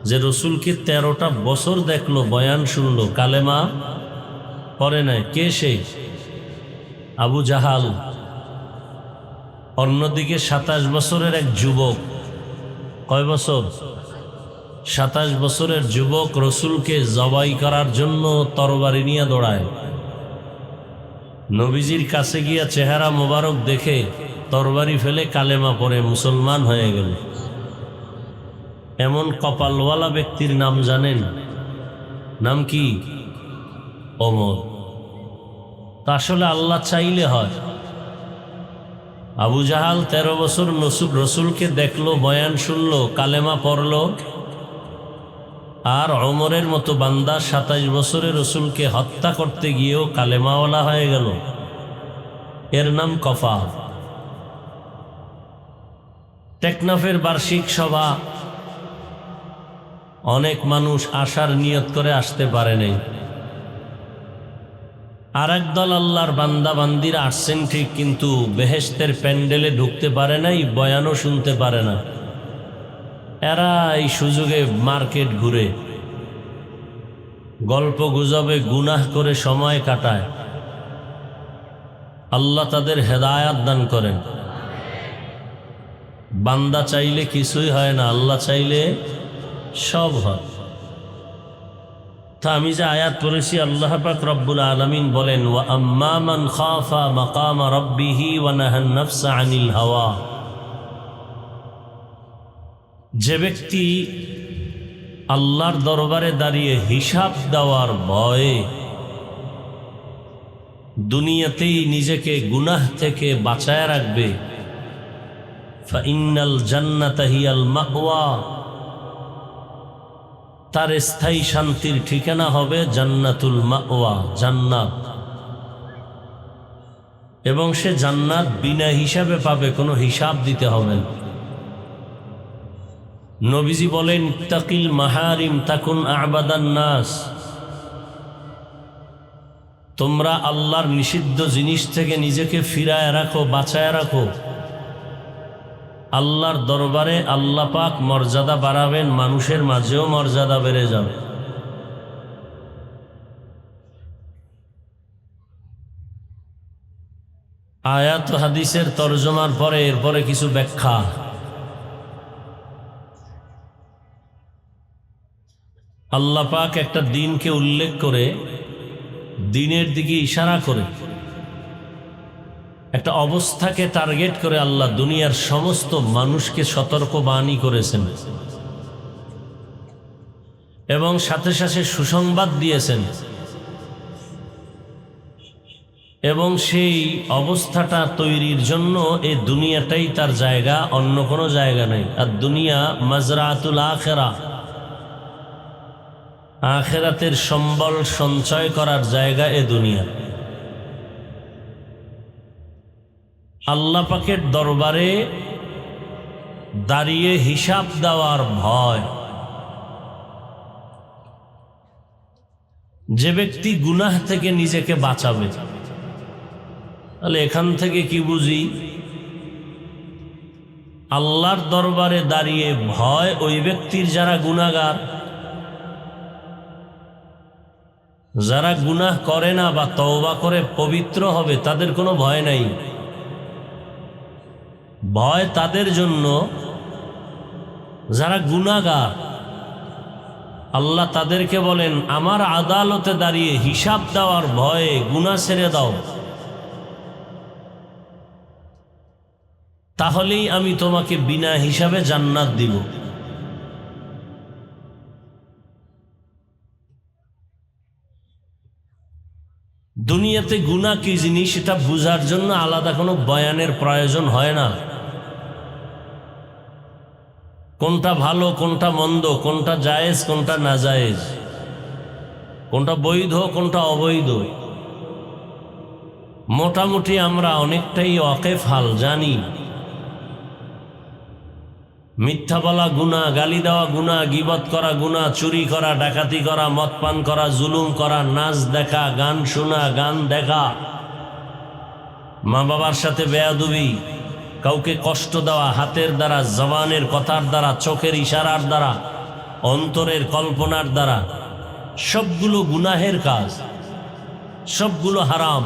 যে রসুলকে 13টা বছর দেখলো, বয়ান শুনল, কালেমা পড়ে নাই। কে সে? আবু জাহাল। অন্যদিকে 27 বছরের এক যুবক, কয় বছর? 27 বছরের যুবক রসুলকে জবাই করার জন্য তরবারি নিয়ে দৌড়ায়। নবীজির কাছে গিয়া চেহারা মোবারক দেখে তরবারি ফেলে কালেমা পড়ে মুসলমান হয়ে গেল। এমন কপালওয়ালা ব্যক্তির নাম জানেন? নাম কি? ওমর। তা আসলে আল্লাহ চাইলে হয়। আবু জাহাল 13 বছর রসুলকে দেখলো, বয়ান শুনলো, কালেমা পড়লো, আর ওমরের মতো বান্দা 27 বছরে রসুলকে হত্যা করতে গিয়েও কালেমাওয়ালা হয়ে গেল। এর নাম কফা। টেকনাফের বার্ষিক সভা, অনেক মানুষ আসার নিয়ত করে আসতে পারে নাই। আর একদল আল্লাহর বান্দা বান্দিরা আসছেন ঠিক, কিন্তু বেহেশতের প্যান্ডেলে ঢুকতে পারে নাই, বয়ানও শুনতে পারে না। এরা এই সুযোগে মার্কেট ঘুরে, গল্প গুজবে গুনাহ করে সময় কাটায়। আল্লাহ তাদের হেদায়াত দান করেন। বান্দা চাইলে কিছুই হয় না, আল্লাহ চাইলে সব হয়। তা আমি যে আয়াত পড়েছি, আল্লাহ পাক রব্বুল আলামিন বলেন, ওয়া আম্মা মান খাফা মাকামা রাব্বিহি ওয়া নাহান নাফসা আনিল হাওয়া। যে ব্যক্তি আল্লাহর দরবারে দাঁড়িয়ে হিসাব দেওয়ার ভয়ে দুনিয়াতেই নিজেকে গুনাহ থেকে বাঁচায় রাখবে, ফাইন্নাল জান্নাতা হিয়াল মাওয়া, তার স্থায়ী শান্তির ঠিকানা হবে জান্নাতুল মাওয়া, জান্নাত। এবং সে জান্নাত বিনা হিসাবে পাবে, কোনো হিসাব দিতে হবে না। নবীজি বলেন, তাকিল মাহারিম তাকুন আবাদান নাস। তোমরা আল্লাহর নিষিদ্ধ জিনিস থেকে নিজেকে ফিরায় রাখো, বাঁচায় রাখো। আল্লাহর দরবারে আল্লাহ পাক মর্যাদা বাড়াবেন, মানুষের মাঝেও মর্যাদা বেড়ে যাবে। আয়াত হাদিসের তরজমার পরে এরপরে কিছু ব্যাখ্যা। আল্লাহ পাক একটা দিনকে উল্লেখ করে, দিনের দিকে ইশারা করে, একটা অবস্থাকে টার্গেট করে আল্লাহ দুনিয়ার সমস্ত মানুষকে সতর্কবাণী করেছেন এবং সাথে সাথে সুসংবাদ দিয়েছেন। এবং সেই অবস্থাটা তৈরির জন্য এই দুনিয়াটাই তার জায়গা, অন্য কোনো জায়গা নেই। আর দুনিয়া মাজরাতুল আখিরা, আখিরাতের সম্বল সঞ্চয় করার জায়গা এ দুনিয়া। আল্লাহ পাকের দরবারে দাঁড়িয়ে হিসাব দেওয়ার ভয়। যে ব্যক্তি গুনাহ থেকে নিজেকে বাঁচাবে, তাহলে এখান থেকে কি বুঝি? আল্লাহর দরবারে দাঁড়িয়ে ভয় ওই ব্যক্তির যারা গুনাহগার, যারা গুনাহ করে না বা তওবা করে পবিত্র হবে, তাদের কোনো ভয় নাই। ভয় তাদের জন্য যারা গুনাহগার। আল্লাহ তাদেরকে বলেন, আমার আদালতে দাঁড়িয়ে হিসাব দেওয়ার ভয়ে গুনাহ ছেড়ে দাও, তাহলেই আমি তোমাকে বিনা হিসাবে জান্নাত দিব। দুনিয়াতে গুনাহ কি জিনিস সেটা বুঝার জন্য আলাদা কোনো বয়ানের প্রয়োজন হয় না। কোনটা ভালো, কোনটা মন্দ, কোনটা জায়েজ, কোনটা নাজায়েজ, কোনটা বৈধ, কোনটা অবৈধ, মোটামুটি আমরা অনেকটাই ওয়াকিফ হাল জানি। মিথ্যা বলা গুনাহ, গালি দেওয়া গুনাহ, গীবত করা গুনাহ, চুরি করা, ডাকাতি করা, মদ পান করা, জুলুম করা, নাচ দেখা, গান শোনা, গান দেখা, মা বাবার সাথে বেয়াদবি, কাউকে কষ্ট দেওয়া হাতের দ্বারা, জবানের কথার দ্বারা, চোখের ইশারার দ্বারা, অন্তরের কল্পনার দ্বারা, সবগুলো গুনাহের কাজ, সবগুলো হারাম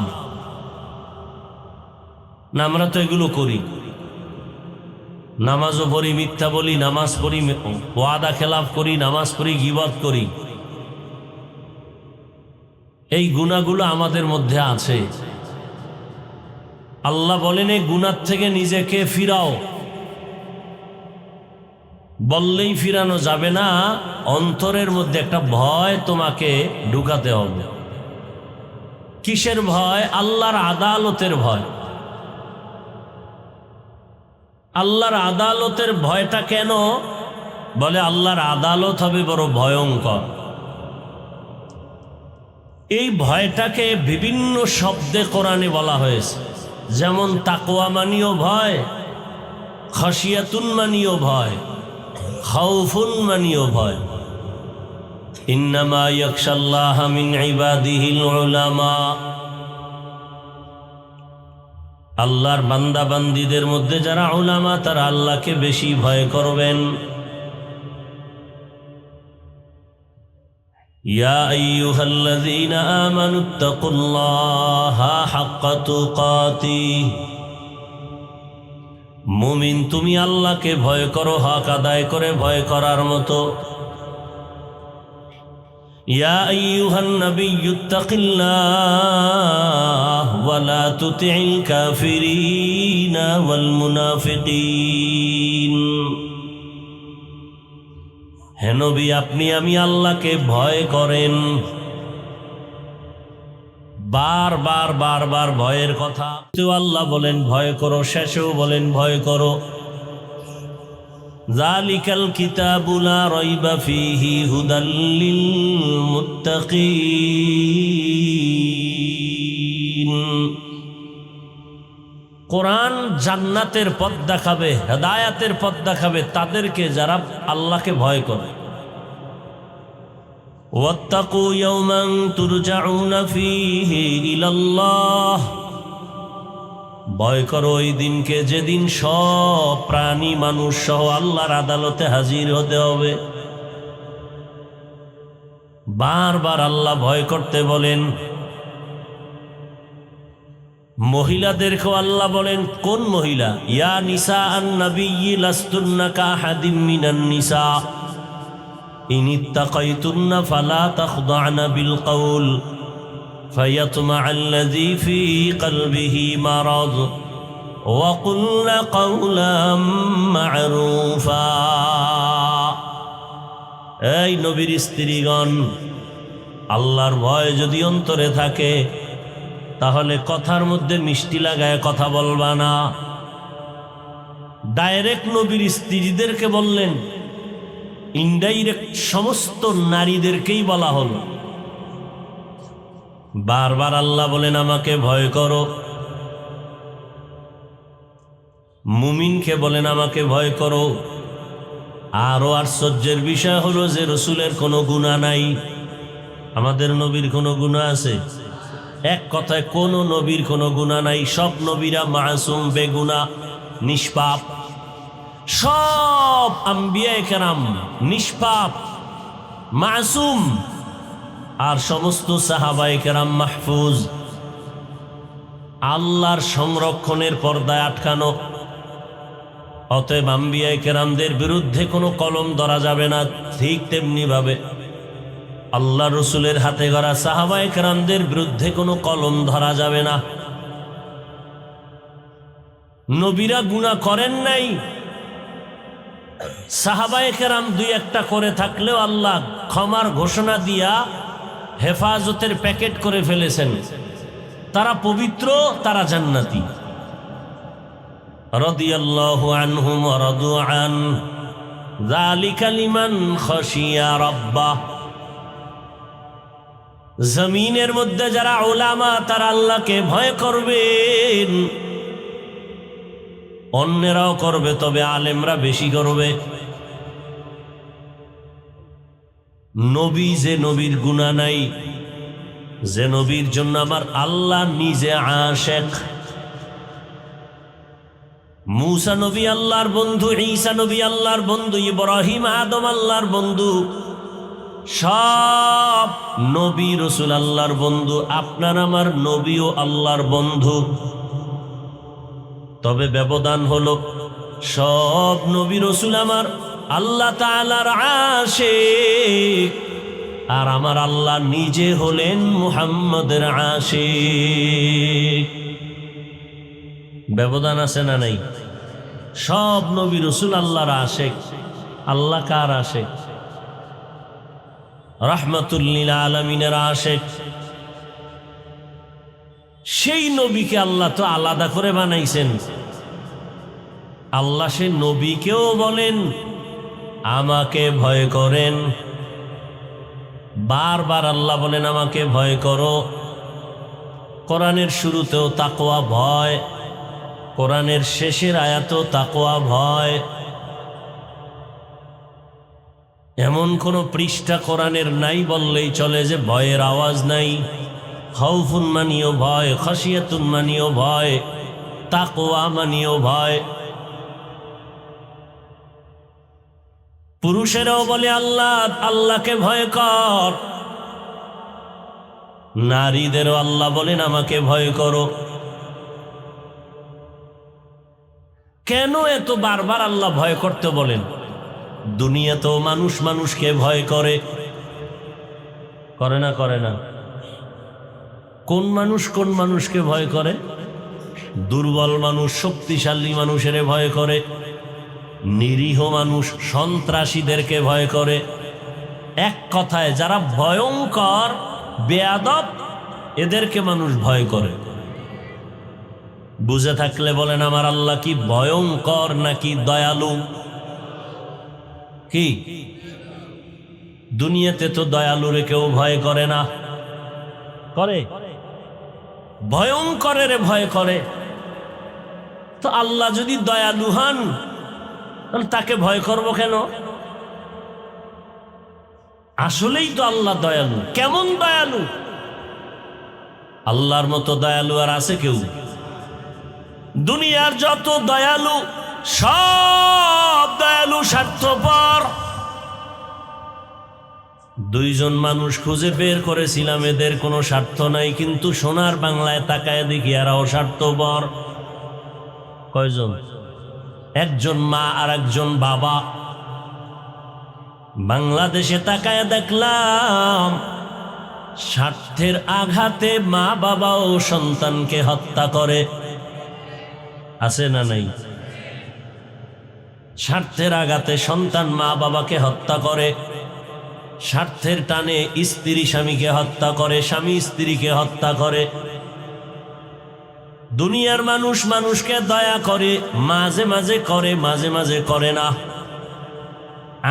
না? আমরা তো এগুলো করি। নামাজও পড়ি, মিথ্যা বলি, নামাজ পড়ি, ওয়াদা খেলাফ করি, নামাজ পড়ি, গীবত করি। এই গুনাহগুলো আমাদের মধ্যে আছে। আল্লাহ বলেন, এই গুনাহ থেকে নিজেকে ফিরাও। বললেই ফিরানো যাবে না, অন্তরের মধ্যে একটা ভয় তোমাকে ঢুকাতে হবে। কিসের ভয়? আল্লাহর আদালতের ভয়। আল্লাহর আদালতের ভয়টা কেন? বলে আল্লাহর আদালত হবে বড় ভয়ঙ্কর। এই ভয়টাকে বিভিন্ন শব্দে কোরআনে বলা হয়েছে। যেমন তাকওয়া মানিও ভয়, খাশিয়াতুন মানিও ভয়, খাউফুন মানিও ভয়। ইন্নামা ইয়াখশাল্লাহা মিন ইবাদিহিল উলামা। আল্লাহর বান্দা বান্দীদের মধ্যে যারা উলামা, তারা আল্লাহকে বেশি ভয় করবেন। ইয়া আইয়ুহাল্লাযীনা আমানুত্তাকুল্লাহা হাক্কা তুকাতিহ। মুমিন, তুমি আল্লাহকে ভয় করো হক আদায় করে ভয় করার মতো। ইয়া আইয়ুহান নাবিয়্যুত্তাকিল্লাহ ওয়া লা তুতি'ল কাফিরিনা ওয়াল মুনাফিকিন। হে নবী, আপনি আমি আল্লাহকে ভয় করেন। বারবার বারবার ভয়ের কথা তো আল্লাহ বলেন ভয় করো, শেষেও বলেন ভয় করো। যালিকাল কিতাবু লা রাইবা ফীহি হুদাল লিল মুত্তাকিন। কোরআন জান্নাতের পথ দেখাবে, হেদায়াতের পথ দেখাবে তাদেরকে যারা আল্লাহকে ভয় করে। ওয়াত্তাকু ইয়াওমান তুরজাউনা ফীহি ইলাল্লাহ। ভয় করো ওই দিনকে, যেদিন সব প্রাণী মানুষ সহ আল্লাহর আদালতে হাজির হতে হবে। বারবার আল্লাহ ভয় করতে বলেন। মহিলাদেরকেও আল্লাহ বলেন, কোন মহিলা? ইয়া নিসা আন নাবিয়্যি লাস্তুন্না কাহাদিম মিনান নিসা ইনিত্তাকাইতুন্না ফালা তাখদা'না বিল কওল ফায়াতমা'আল্লাযী ফী কলবিহি মারাদ ওয়া কুলনা কওলাম মা'রুফা। এই নবীর স্ত্রীগণ, আল্লাহর ভয় যদি অন্তরে থাকে তাহলে কথার মধ্যে মিষ্টি লাগায় কথা বলবা না। ডাইরেক্ট নবীর স্ত্রীদেরকে বললেন, ইনডাইরেক্ট সমস্ত নারীদেরকেই বলা হলো। বারবার আল্লাহ বলেন আমাকে ভয় করো। মুমিনকে বলেন আমাকে ভয় করো। আরো আশ্চর্যের বিষয় হলো যে রসুলের কোনো গুনাহ নাই। আমাদের নবীর কোনো গুনাহ আছে? এক কথায় কোনো নবীর কোনো গুনাহ নাই। সব নবীরা মাসুম, বেগুনাহ, নিষ্পাপ। সব আম্বিয়ায়ে কেরাম নিষ্পাপ, মাসুম, আর সমস্ত সাহাবায়ে কেরাম মাহফুজ, আল্লাহর সংরক্ষণের পর্দায় আটকানো। অতএব আম্বিয়ায়ে কেরামদের বিরুদ্ধে কোনো কলম ধরা যাবে না। ঠিক তেমনি ভাবে আল্লাহ রসুলের হাতে গড়া সাহাবায়ে কেরামদের বিরুদ্ধে কোনো কলম ধরা যাবে না। নবীরা গুনাহ করেন নাই, সাহাবায়ে কেরাম দুই একটা করে থাকলেও আল্লাহ ক্ষমার ঘোষণা দিয়া হেফাজতের প্যাকেট করে ফেলেছেন। তারা পবিত্র, তারা জান্নাতি। রাদিয়াল্লাহু আনহুম ওয়া রাদু আন, যালিকা লিমান খাশিয়া রাব্বাহ। জমিনের মধ্যে যারা উলামা, তারা আল্লাহকে ভয় করবেন। অন্যেরাও করবে, তবে আলেমরা বেশি করবে। নবী যে নবীর গুনাহ নাই, যে নবীর জন্য আমার আল্লাহ নিজে আশেক। মূসা নবী আল্লাহর বন্ধু, ঈসা নবী আল্লাহর বন্ধু, ইব্রাহিম আদম আল্লাহর বন্ধু, সব নবী রসুল আল্লাহর বন্ধু। আপনার আমার নবীও আল্লাহর বন্ধু। তবে ব্যবধান হলো, সব নবী রসুল আমার আল্লাহ তাআলার আশিক, আর আমার আল্লাহ নিজে হলেন মুহাম্মদের আশিক। ব্যবধান আছে না নাই? সব নবী রসুল আল্লাহর আশিক। আল্লাহ কার আশিক? রাহমাতুল লিল আলামিনের আশিক। সেই নবীকে আল্লাহ তো আলাদা করে বানাইছেন। আল্লাহ সেই নবীকেও বলেন আমাকে ভয় করেন। বারবার আল্লাহ বলেন আমাকে ভয় করো। কোরআনের শুরুতেও তাকওয়া ভয়, কোরআনের শেষের আয়াতেও তাকওয়া ভয়। এমন কোন পৃষ্ঠা কোরআনের নাই বললেই চলে যে ভয়ের আওয়াজ নাই। খাউফুন মানিও ভয়, খাশিয়াতুন মানিও ভয়, তাকওয়া মানিও ভয়। পুরুষেরাও বলে আল্লাহ, আল্লাহকে ভয় কর। নারীদেরও আল্লাহ বলেন আমাকে ভয় করো। কেন এত বারবার আল্লাহ ভয় করতে বলেন? দুনিয়াতেও মানুষ মানুষকে ভয় করে, করে না? করে না? কোন মানুষ কোন মানুষকে ভয় করে? দুর্বল মানুষ শক্তিশালী মানুষের ভয় করে, নিরীহ মানুষ সন্ত্রাসীদেরকে ভয় করে। এক কথায় যারা ভয়ঙ্কর বেয়াদব, এদেরকে মানুষ ভয় করে। বুঝে থাকলে বলেন আমার আল্লাহ কি ভয়ঙ্কর নাকি দয়ালু? কি দুনিয়াতে তো দয়ালুরে কেউ ভয় করে না, করে? ভয়ঙ্করের ভয় করে। তো আল্লাহ যদি দয়ালু হন, তাহলে তাকে ভয় করব কেন? আসলেই তো আল্লাহ দয়ালু। কেমন দয়ালু? আল্লাহর মতো দয়ালু আর আছে কেউ? দুনিয়ার যত দয়ালু, সব দয়ালু স্বার্থপর। দুইজন মানুষ খুঁজে বের করেছিলাম, এদের কোনো স্বার্থ নাই, কিন্তু সোনার বাংলায় তাকায় দেখি এরাও স্বার্থপর। কয়জন? একজন মা আর একজন বাবা। বাংলাদেশে তাকায় দেখলাম স্বার্থের আঘাতে মা বাবাও সন্তানকে হত্যা করে। আছে না নাই? স্বার্থের আঘাতে সন্তান মা বাবাকে হত্যা করে, স্বার্থের টানে স্ত্রী স্বামীকে হত্যা করে, স্বামী স্ত্রীকে হত্যা করে। দুনিয়ার মানুষ মানুষকে দয়া করে, মাঝে মাঝে করে, মাঝে মাঝে করে না।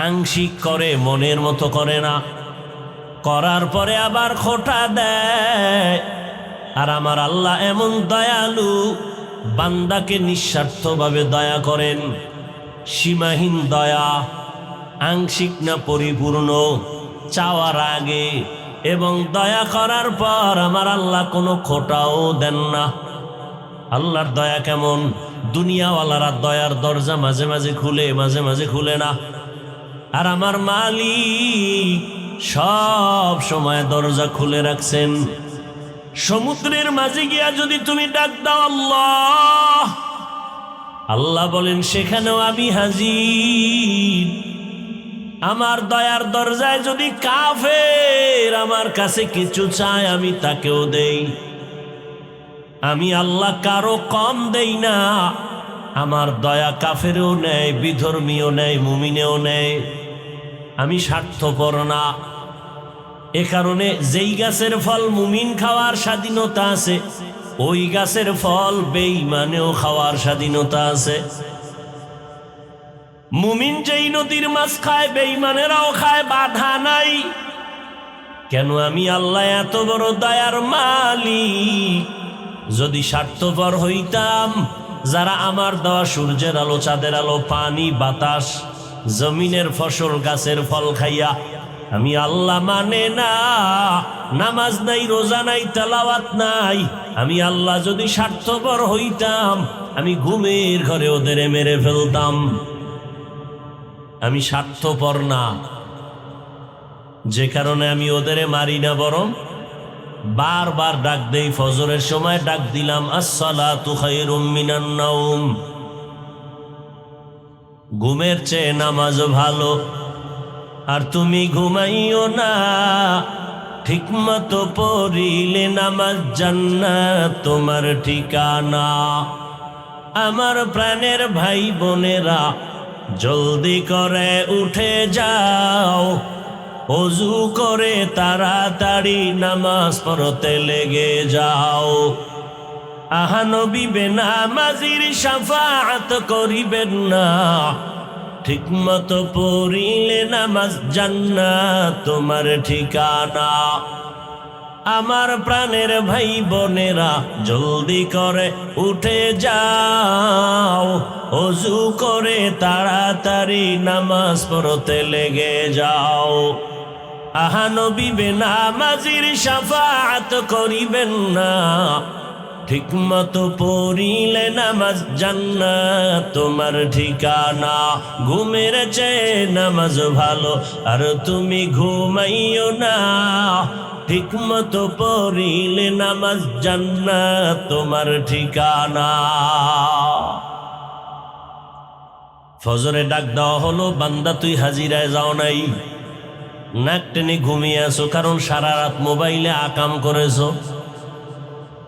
আংশিক করে, মনের মতো করে না। করার পরে আবার খোঁটা দেয়। আর আমার আল্লাহ এমন দয়ালু, বান্দাকে নিঃস্বার্থভাবে দয়া করেন, সীমাহীন দয়া, আংশিক না পরিপূর্ণ, চাওয়ার আগে এবং দয়া করার পর আমার আল্লাহ কোনো খোটাও দেন না। আল্লাহর দয়া কেমন? দুনিয়াওয়ালারা দয়ার দরজা মাঝে মাঝে খুলে, মাঝে মাঝে খুলে না। আর আমার মালিক সব সময় দরজা খুলে রাখছেন। সমুদ্রের মাঝে গিয়া যদি তুমি ডাক দাও আল্লাহ, আল্লাহ বলেন সেখানেও আমি হাজির। আমার দয়ার দরজায় যদি কাফের আমার কাছে কিছু চায়, আমি তাকেও দেই। আমি আল্লাহ কারো কম দেই না। আমার দয়া কাফেরও নেয়, বিধর্মীও নেয়, মুমিনেও নেয়। আমি স্বার্থপর না। এ কারণে যেই গাছের ফল মুমিন খাওয়ার স্বাধীনতা আছে, ওই গাছের ফল বেঈমানেও খাওয়ার স্বাধীনতা আছে। মুমিন যেই নদীর মাছ খায়, বেঈমানেরাও খায়, বাধা নাই। কেন? আমি আল্লাহ এত বড় দয়ার মালিক। যদি স্বার্থপর হইতাম, যারা আমার দেওয়া সূর্যের আলো, চাঁদের আলো, পানি, বাতাস, জমিনের ফসল, গাছের ফল খাইয়া আমি আল্লাহ মানে না, নামাজ নাই, রোজা নাই, তেলাওয়াত নাই, আমি আল্লাহ যদি স্বার্থপর হইতাম, আমি ঘুমের ঘরে ওদের মেরে ফেলতাম। আমি স্বার্থপর না, যে কারণে আমি ওদের মারি না, বরং বারবার ডাক দেই। ফজরের সময় ডাক দিলাম, আসসালাতু খায়রুম মিনান নাওম। ঘুমের চেয়ে নামাজ ভালো। আর তুমি ঘুমাইও না, ঠিকমতো পড়িলে নামাজ জান্নাত তোমার ঠিকানা। আমার প্রাণের ভাই বোনেরা, জলদি করে উঠে যাও, ওযু করে তাড়াতাড়ি নামাজ পড়তে লেগে যাও। আহা নবী বেনামাজির শাফাআত করিবেন না, ঠিকমতো পড়িলে নামাজ জান্নাত তোমার ঠিকানা। আমার প্রাণের ভাই বোনেরা, জলদি করে উঠে যাও, ওযু করে তাড়াতাড়ি নামাজ পড়তে লেগে যাও। আহা নবী বেনামাজির শাফাআত করিবেন না, ঠিকমতো পড়িলে নামাজ জান্নাত তোমার ঠিকানা। ঘুমের চেয়ে নামাজ ভালো, আর তুমি ঘুমাইও না, ঠিকমতো পড়িলে নামাজ জান্নাত তোমার ঠিকানা। ফজরে ডাক দেওয়া হলো, বান্দা তুই হাজিরায় যাও নাই, নাক টেনে ঘুমিয়ে আছো, কারণ সারা রাত মোবাইলে আকাম করেছো।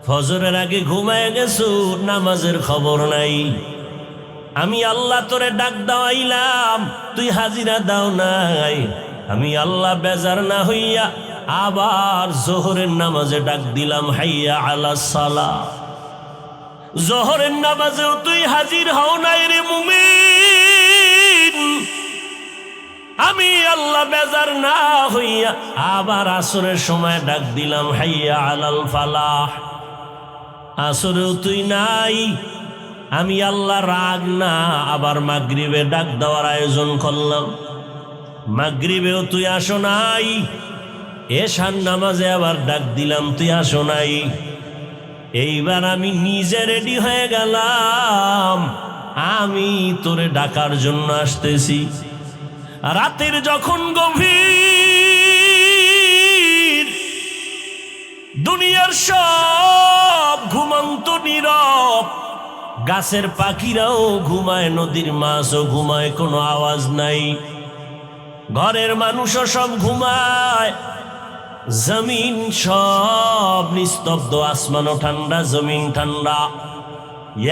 ফজরের আগে ঘুমায় গেছো, নামাজের খবর নাই। আমি আল্লাহ তোরে ডাক দাওয়াইলাম, তুই হাজিরা দাও নাই। আমি আল্লাহ বেজার না হইয়া আবার জোহরের নামাজে ডাক দিলাম, হাইয়া আলাস সালাহ। জোহরের নামাজেও তুই হাজির হও নাই রে মুমিন। আমি আল্লাহ বেজার না হইয়া আবার আসরের সময় ডাক দিলাম, হাইয়া আলাল ফালাহ। আসরেও তুই নাই। আমি আল্লাহ রাগ না, আবার মাগরিবে ডাক দেওয়ার আয়োজন করলাম, মাগরিবেও তুই আসো নাই। এশার নামাজে আবার ডাক দিলাম, তুই আসো নাই। এইবার আমি নিজে রেডি হয়ে গেলাম, আমি তোরে ডাকার জন্য আসতেছি। রাতের যখন গভীর, দুনিয়ার সব ঘুমন্ত নীরব, গাছের পাখিরাও ঘুমায়, নদীর মাছও ঘুমায়, কোনো আওয়াজ নাই। ঘরের মানুষও সব ঘুমায়, জমিন সব নিস্তব্ধ, আসমানও ঠান্ডা, জমিন ঠান্ডা,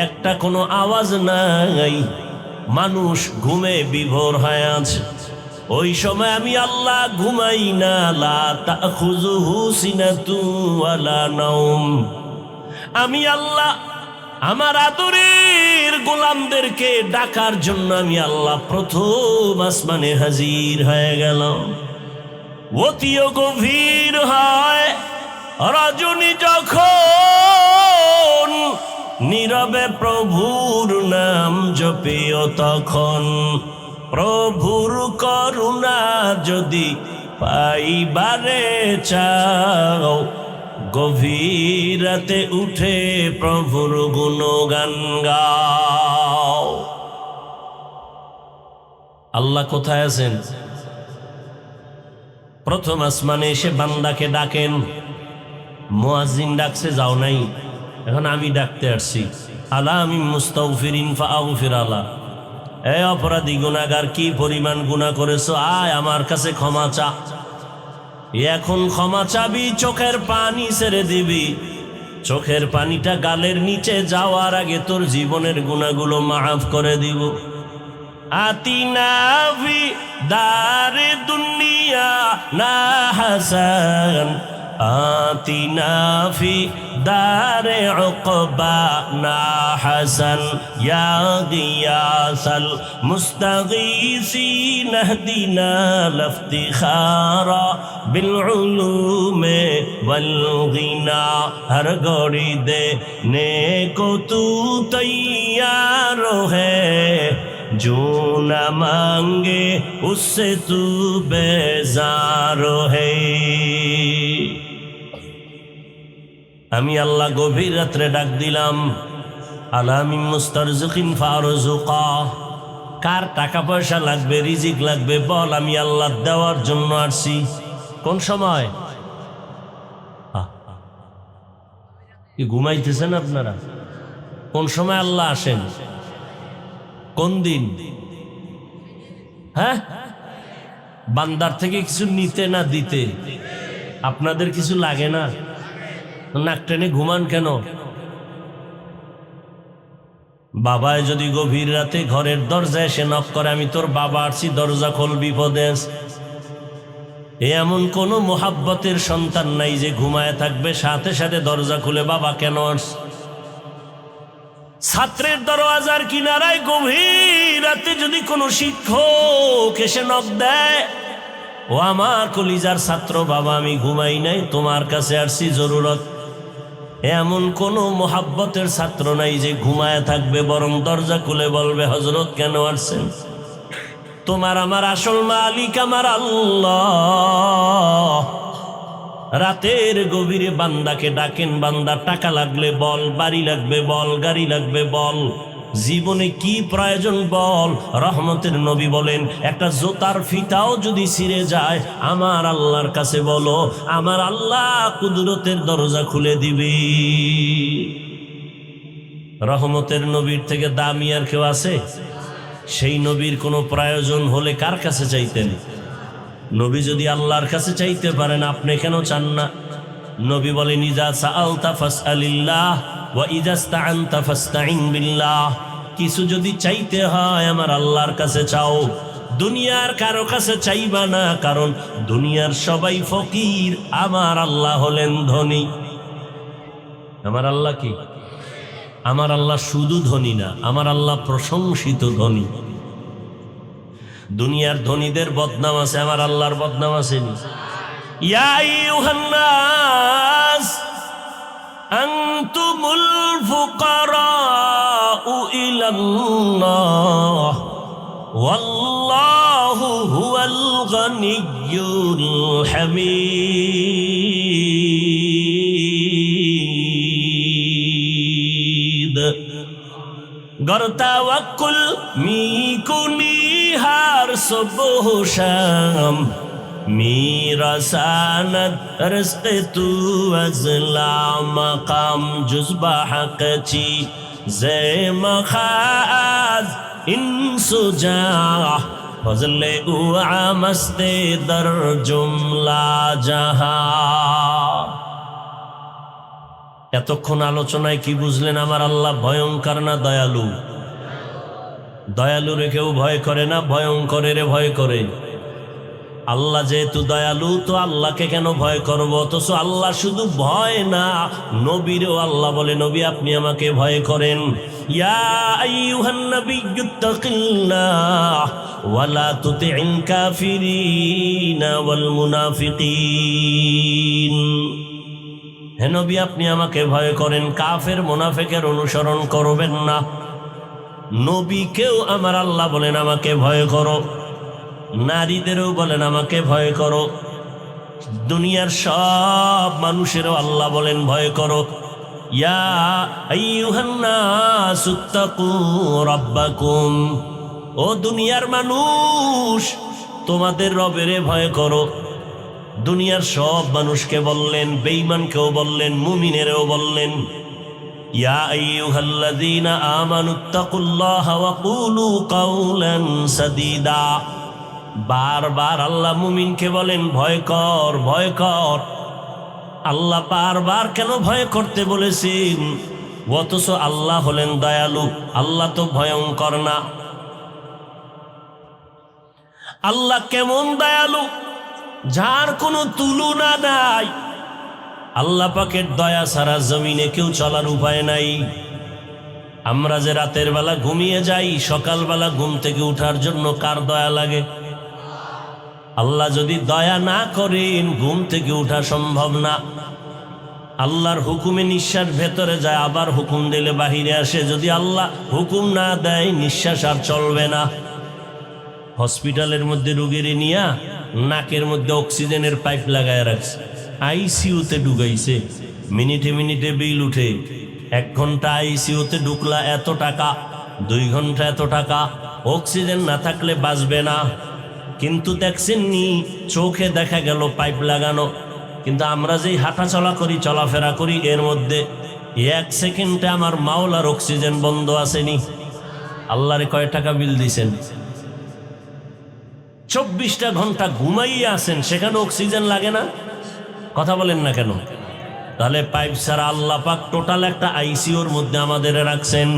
একটা কোনো আওয়াজ নাই। মানুষ ঘুমে বিভোর হয়ে আছে। ওই সময় আমি আল্লাহ ঘুমাই না, লা তাখুযুহু সিনাতু ওয়ালা নাওম। আমি আল্লাহ আমার আদরের গোলামদেরকে ডাকার জন্য আমি আল্লাহ প্রথম আসমানে হাজির হয়ে গেলাম। অতিও গভীর হয় রজনী, যখন নীরবে প্রভুর নাম জপিও তখন। প্রভুর করুণা যদি পাইবারে চাও, গভীর রাতে উঠে প্রভুর গুণগান গাও। আল্লাহ কোথায় আছেন? প্রথম আসমানে এসে বান্দাকে ডাকেন। মুয়াজ্জিন ডাকছে, যাও নাই, এখন আমি ডাকতে আসছি। আলা আমি মুস্তাগফিরিন ফাগফির আলা। এ অপরাধী গুনাহগার, কি পরিমাণ গুনাহ করেছো, আয় আমার কাছে ক্ষমা চা। এখন ক্ষমা চাবি, চোখের পানি ছেড়ে দিবি। চোখের পানিটা গালের নিচে যাওয়ার আগে তোর জীবনের গুনাহগুলো মাফ করে দিব। আতিনা ফি দারে দুনিয়া না হাসান, আতিনা ফি দারে উকবা না হাসান, ইয়া গিয়াসাল মুস্তাগীসিন ইহদিনা লিফতিখারা বিল উলুমে ওয়াল গিনা। হর গড়ি দে নে কো তু তৈয়ার হ্যায়, जो न मांगे उससे तू बेजार है। আমি আল্লাহ গভীর রাত্রে ডাক দিলাম, আলামিন মুস্তারজিকিন ফারজুকা। কার টাকা পয়সা লাগবে, রিজিক লাগবে, বল, আমি আল্লাহ দেওয়ার জন্য আসছি। কোন সময়? কি ঘুমাইতেছেন আপনারা? কোন সময় আল্লাহ আসেন? কোন দিন? হ্যাঁ, বান্দার থেকে কিছু নিতে না দিতে? আপনাদের কিছু লাগে না? নাক টেনে ঘুমান কেন? বাবায় যদি গভীর রাতে ঘরের দরজায় এসে নক করে, আমি তোর বাবা আসছি, দরজা খোল, বিপদে আছি। এমন কোন মোহাব্বতের সন্তান নাই যে ঘুমায় থাকবে, সাথে সাথে দরজা খুলে বাবা কেন আসছে। ছাত্রের দরওয়াজার কিনারায় গভীর রাতে যদি কোনো শিক্ষক এসে নক দেয়, ও আমার কলিজার ছাত্র, বাবা আমি ঘুমাই নাই, তোমার কাছে আসছি জরুরত। এমন কোনো মোহাব্বতের ছাত্র নাই যে ঘুমায় থাকবে, বরং দরজা খুলে বলবে, হযরত কেন আসছেন? তোমার আমার আসল মালিক আমার আল্লাহ। রাতের গভীরে বান্দাকে ডাকেন, বান্দা টাকা লাগলে বল, বাড়ি লাগবে বল, গাড়ি লাগবে বল, জীবনে কি প্রয়োজন বল। রহমতের নবী বলেন, একটা জোতার ফিতাও যদি ছিঁড়ে যায়, আমার আল্লাহর কাছে বলো, আমার আল্লাহ কুদরতের দরজা খুলে দিবে। রহমতের নবীর থেকে দামি আর কেউ আছে? সেই নবীর কোনো প্রয়োজন হলে কার কাছে চাইতেন? নবী যদি আল্লাহর কাছে চাইতে পারেন, আপনি কেন চান না? নবী বলেন, ইজা সাআলতা ফাসআলিল্লাহ ওয়া ইজা ইসতাআনতা ফাসতাইন বিল্লাহ। কিছু যদি চাইতে হয় আমার আল্লাহর কাছে চাও, দুনিয়ার কারো কাছে চাইবা না, কারণ দুনিয়ার সবাই ফকির, আমার আল্লাহ হলেন ধনী। আমার আল্লাহ কি? আমার আল্লাহ শুধু ধনী না, আমার আল্লাহ প্রশংসিত ধনী। দুনিয়ার ধনীদের বদনাম আছে, আমার আল্লাহর বদনাম আসেনি। ইয়া আইয়ুহান নাস আনতুমুল ফুকারাউ ইলাল্লাহ ওয়াল্লাহু হুয়াল গনিয়্যুল হামিদ। गर तवक्कुल मी कुनी हर सुबह शाम, मेरा सानद रिज़्क़ तू अज़ला मकाम जुज़्बा हक़ ची ज़े मखाज़ इन सुजा फज़ले उ आमस्ते दर जुमला जहां। এতক্ষণ আলোচনায় কি বুঝলেন? আমার আল্লাহ ভয়ঙ্কর না দয়ালু? দয়ালু রে কেউ ভয় করে না, ভয়ঙ্করের ভয় করে। আল্লাহ যেহেতু দয়ালু, তো আল্লাহকে কেন ভয় করব? অথচ আল্লাহ শুধু ভয় না, নবীরও আল্লাহ বলে, নবী আপনি আমাকে ভয় করেন। ইয়া আইয়ুহান নাবিয়্যুত্তাকিল্লাহ ওয়া লা তুতি'ল কাফিরিনা ওয়াল মুনাফিকিন। হে নবী আপনি আমাকে ভয় করেন, কাফের মুনাফিকের অনুসরণ করবেন না। নবীকেও আমার আল্লাহ বলেন আমাকে ভয় করো, নারীদেরও বলেন আমাকে ভয় করো, দুনিয়ার সব মানুষেরও আল্লাহ বলেন ভয় করো। ইয়া আইয়ুহান নাসু তাকু রাব্বাকুম, ও দুনিয়ার মানুষ তোমাদের রবেরে ভয় করো। দুনিয়ার সব মানুষকে বললেন, বেঈমানকেও বললেন, মুমিনেরও বললেন। ইয়া আইয়ুহাল্লাযীনা আমানুত্তাকুল্লাহা ওয়া কুলু কাওলান সাদীদা, বারবার আল্লাহ মুমিনকে বলেন ভয় কর, ভয় কর। আল্লাহ বারবার কেন ভয় করতে বলেছেন? অথচ আল্লাহ হলেন দয়ালু, আল্লাহ তো ভয়ঙ্কর না। আল্লাহ কেমন দয়ালু, যার কোনো তুলনা নাই। আল্লাহ পাকের দয়া ছাড়া জমিনে কেউ চলার উপায় নাই। আমরা যে রাতের বেলা ঘুমিয়ে যাই, সকালবেলা ঘুম থেকে উঠার জন্য কার দয়া লাগে? আল্লাহ যদি দয়া না করেন ঘুম থেকে উঠা সম্ভব না। আল্লাহর হুকুমে নিঃশ্বাস ভেতরে যায়, আবার হুকুম দিলে বাহিরে আসে। যদি আল্লাহ হুকুম না দেয় নিঃশ্বাস আর চলবে না। হসপিটালের মধ্যে রোগীরে নিয়া নাকের মধ্যে অক্সিজেনের পাইপ লাগায় রাখছে, আইসিইউতে ঢুকাইছে, মিনিটে মিনিটে বিল উঠে। 1 ঘন্টা আইসিইউতে ঢুকলা এত টাকা, 2 ঘন্টা এত টাকা। অক্সিজেন না থাকলে বাঁচবে না। কিন্তু দেখছেন নি, চোখে দেখা গেল পাইপ লাগানো, কিন্তু আমরা যেই হাঁটা চলা করি, চলাফেরা করি, এর মধ্যে 1 সেকেন্ডে আমার মাওলার অক্সিজেন বন্ধ আসেনি। আল্লাহরে কয় টাকা বিল দিছেন? 24টা ঘন্টা ঘুমাইয়া আছেন, সেখানে অক্সিজেন লাগে না? কথা বলেন না কেন? তাহলে পাইপ ছাড়া আল্লাহ পাক টোটাল একটা আইসিইউর মধ্যে আমাদের রাখছেন।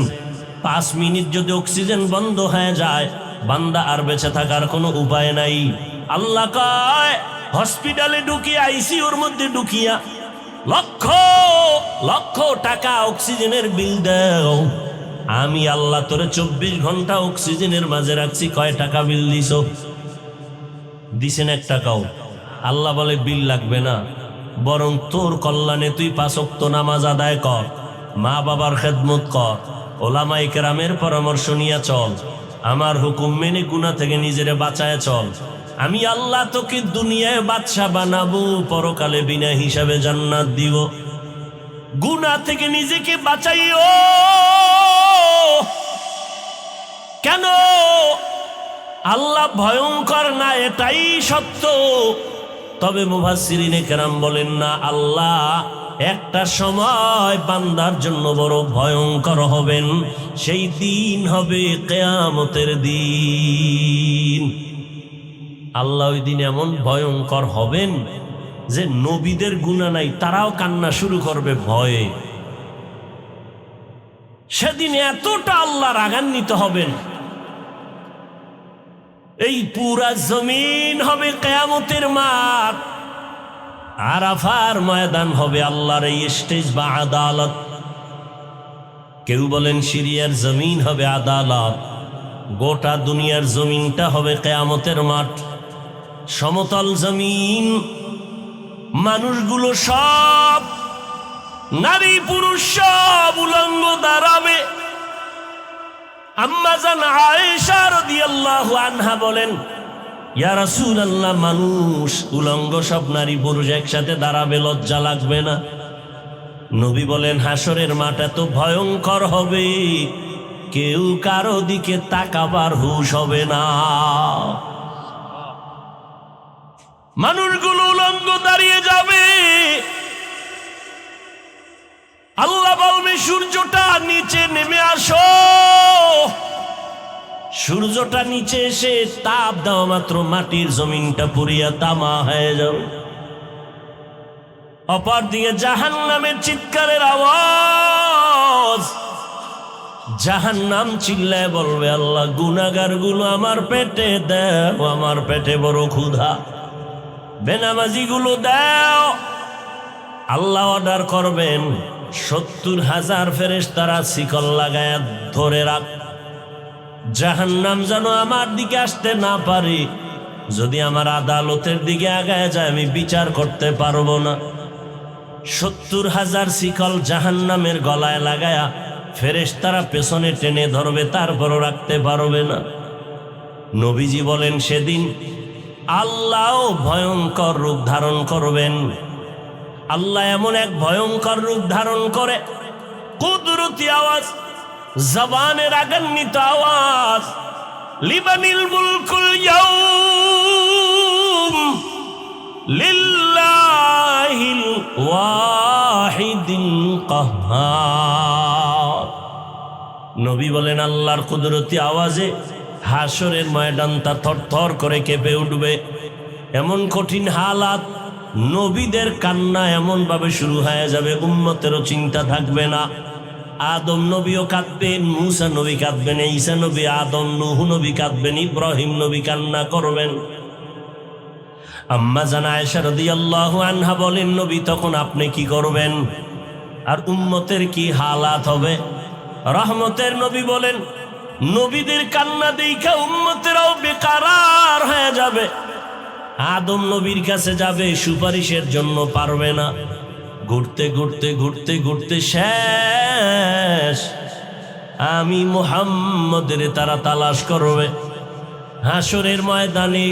5 মিনিট যদি অক্সিজেন বন্ধ হয়ে যায়, বান্দা আর বেঁচে থাকার কোনো উপায় নাই। আল্লাহ কয় হসপিটালে ঢুকিয়া, আইসিইউর মধ্যে ঢুকিয়া লক্ষ লক্ষ টাকা অক্সিজেনের বিল দাও। আমি আল্লাহ তোরে 24 ঘন্টা অক্সিজেনের মাঝে রাখছি, কয় টাকা বিল দিছ? দিছেন 1 টাকাও? আল্লাহ বলে বিল লাগবে না, বরং তোর কল্যাণে তুই 5 ওয়াক্ত নামাজ আদায় কর, মা বাবার খেদমত কর, ওলামায়ে কেরামের পরামর্শ নিয়ে চল, আমার হুকুম মেনে গুনাহ থেকে নিজেরে বাঁচায় চল। আমি আল্লাহ তোকে দুনিয়ায় বাদশা বানাবো, পরকালে বিনা হিসাবে জান্নাত দিব। গুনাহ থেকে নিজেকে বাঁচাইও। কেন? আল্লাহ ভয়ঙ্কর না, এটাই সত্য। তবে মুফাসসিরিনে কেরাম বলেন না, আল্লাহ একটা সময় বান্দার জন্য বড় ভয়ঙ্কর হবেন। সেই দিন হবে কিয়ামতের দিন। আল্লাহ ওই দিন এমন ভয়ঙ্কর হবেন যে নবীদের গুনাহ নাই, তারাও কান্না শুরু করবে ভয়ে। সেদিন এতটা আল্লাহ রাগান্বিত হবেন, এই পুরা জমিন হবে কিয়ামতের মাঠ, আরাফার ময়দান হবে আল্লাহর এই স্টেজ বা আদালত। কেউ বলেন সিরিয়ার জমিন হবে আদালত, গোটা দুনিয়ার জমিনটা হবে কিয়ামতের মাঠ। সমতল জমিন, মানুষগুলো সব, নারী পুরুষ সব উলঙ্গ দাঁড়াবে। আম্মা জান আয়েশা রাদিয়াল্লাহু আনহা বলেন, ইয়া রাসূলুল্লাহ, মানুষ উলঙ্গ সব নারী পুরুষ একসাথে দাঁড়াবে, লজ্জা লাগবে না? নবী বলেন, হাসরের মাঠ এত ভয়ঙ্কর হবে, কেউ কারো দিকে তাকাবার হুঁশ হবে না। মানুষগুলো উলঙ্গ দাঁড়িয়ে যাবে। আল্লাহ বলবে, সূর্যটা নিচে নেমে আসো। সূর্যটা নিচে এসে তাপ দেওয়া মাত্র মাটির জমিনটা পুড়িয়া তামা হয়ে যাবে। অপর দিকে জাহান্নামের চিৎকারের আওয়াজ। জাহান্নাম চিল্লায় বলবে, আল্লাহ গুনাহগার গুলো আমার পেটে দাও, আমার পেটে বড় ক্ষুধা। বেনামাজি গুলো দাও। আল্লাহ অর্ডার করবেন, 70,000 ফেরেশতারা শিকল লাগায়া ধরে রাখ, জাহান্নাম যেন আমার দিকে আসতে না পারে। যদি আমার আদালতের দিকে আগায় যায়, আমি বিচার করতে পারবো না। 70,000 শিকল জাহান্নামের গলায় লাগায়া ফেরেশতারা পেছনে টেনে ধরবে, তারপরও রাখতে পারবে না। নবীজি বলেন সেদিন আল্লাহ ভয়ঙ্কর রূপ ধারণ করবেন। আল্লাহ এমন এক ভয়ঙ্কর রূপ ধারণ করে, কুদরতি আওয়াজ, জবানের রাগান্বিত আওয়াজ, লিমানিল মুলকুল ইয়াউম লিল্লাহিল ওয়াহিদিল কাহ্হার। নবী বলেন আল্লাহর কুদরতি আওয়াজে হাসরের ময়দানটা থরথর করে কেঁপে উঠবে। এমন কঠিন হালাত, নবীদের কান্না এমন ভাবে শুরু হয়ে যাবে, উম্মতেরও চিন্তা থাকবে না। আদম নবীও কাঁদবেন, মুসা নবী কাঁদবেন, ঈসা নবী, আদম, নূহ নবী কাঁদবেন, ইব্রাহিম নবী কান্না করবেন। আম্মা জান আয়েশা রাদিয়াল্লাহু আনহা বলেন, নবী তখন আপনি কি করবেন আর উম্মতের কি হালাত হবে? রহমতের নবী বলেন, নবীদের কান্না দেখা উম্মতেরাও বেকারার হয়ে যাবে। আদম নবীর কাছে যাবে, সুপারিশের জন্য পারবে না। ঘুরতে ঘুরতে ঘুরতে ঘুরতে শেষ, আমি মুহাম্মদের তারা তালাশ করবে। হাসরের ময়দানে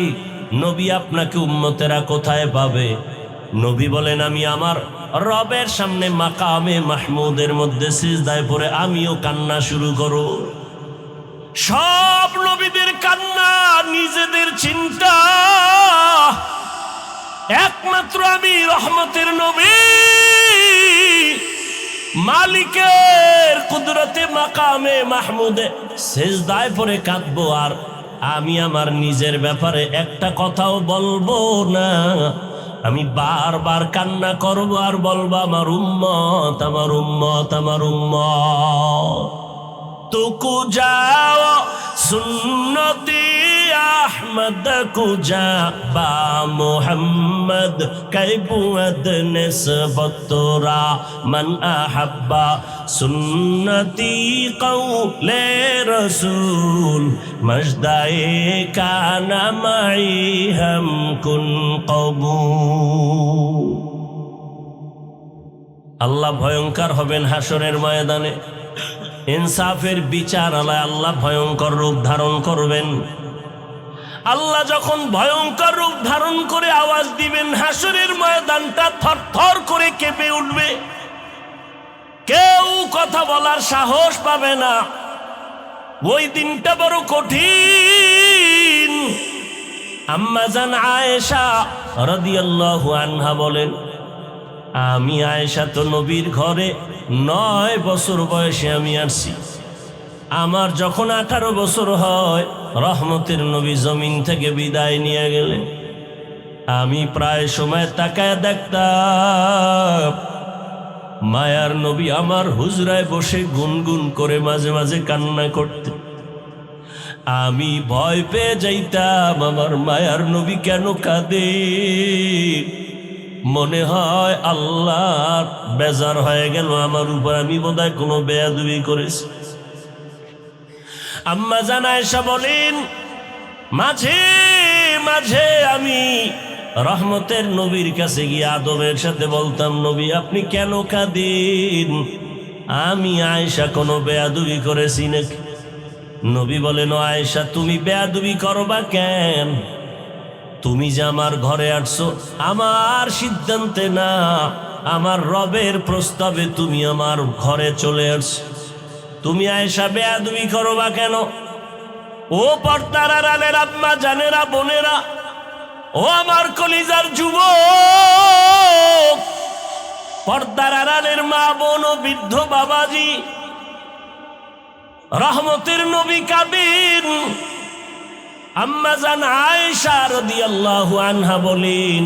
নবী আপনাকে উম্মতেরা কোথায় পাবে? নবী বলেন, আমি আমার রবের সামনে মাকামে মাহমুদের মধ্যে সিজদায় পড়ে আমিও কান্না শুরু করব। সব নবীদের কান্না, নিজেদের চিন্তা, একমাত্র আমি রহমতের নবী মালিকের কুদরতে মাকামে মাহমুদে সিজদায় পড়ে কাঁদবো। আর আমি আমার নিজের ব্যাপারে একটা কথাও বলবো না। আমি বারবার কান্না করবো আর বলবো, আমার উম্মত, আমার উম্মত, আমার উম্মত। তুকু যাও সুন্নতি আহমদ কুজা বা মুহাম্মদ কাইবুদ নিসবতরা মান আহাব্বা সুন্নতি কওলে রসুল মজদায়ে কানা মাই হাম কুন কবুল। আল্লাহ ভয়ঙ্কর হবেন হাসরের ময়দানে। ইনসাফের বিচার আলায় আল্লাহ ভয়ঙ্কর রূপ ধারণ করবেন। আল্লাহ যখন ভয়ঙ্কর রূপ ধারণ করে আওয়াজ দিবেন, হাসরের ময়দানটা থরথর করে কেঁপে উঠবে। কেউ কথা বলার সাহস পাবে না। ওই দিনটা বড় কঠিন। আম্মা জান আয়েশা রাদিয়াল্লাহু আনহা বলেন, আমি আয়েশা তো নবীর ঘরে 9 বছর বয়সে আমি আসছি। আমার যখন 18 বছর হয়, রহমতের নবী জমিন থেকে বিদায় নিয়ে গেলেন। আমি প্রায় সময় তাকায় দেখতাম মায়ার নবী আমার হুজরায় বসে গুনগুন করে মাঝে মাঝে কান্না করতে। আমি ভয় পেয়ে যাইতাম, আমার মায়ার নবী কেন কাঁদে? মনে হয় আল্লাহ বেজার হয়ে গেল আমার উপর, আমি বোধহয় কোনো বেয়াদবি করেছি। আম্মা জান আয়েশা বলেন, মাঝে মাঝে আমি রহমতের নবীর কাছে গিয়ে আদবের সাথে বলতাম, নবী আপনি কেন কাঁদেন? আমি আয়েশা কোনো বেয়াদবি করেছি নাকি? নবী বলেন, ও আয়েশা তুমি বেয়াদবি করবা কেন? তুমি যে আমার ঘরে আসছো আমার সিদ্ধান্তে না, আমার রবের প্রস্তাবে তুমি আমার ঘরে চলে আসছো। তুমি আয়েশা বেয়াদবি করবা কেন? ও পর্দার আড়ালের আম্মা জানেরা, বোনেরা, ও আমার কলিজার যুবক, পর্দার আড়ালের মা বোন ও বৃদ্ধ বাবাজি, রহমতের নবী কাঁদেন। আম্মা জান আয়েশা রাদিয়াল্লাহু আনহা বলেন,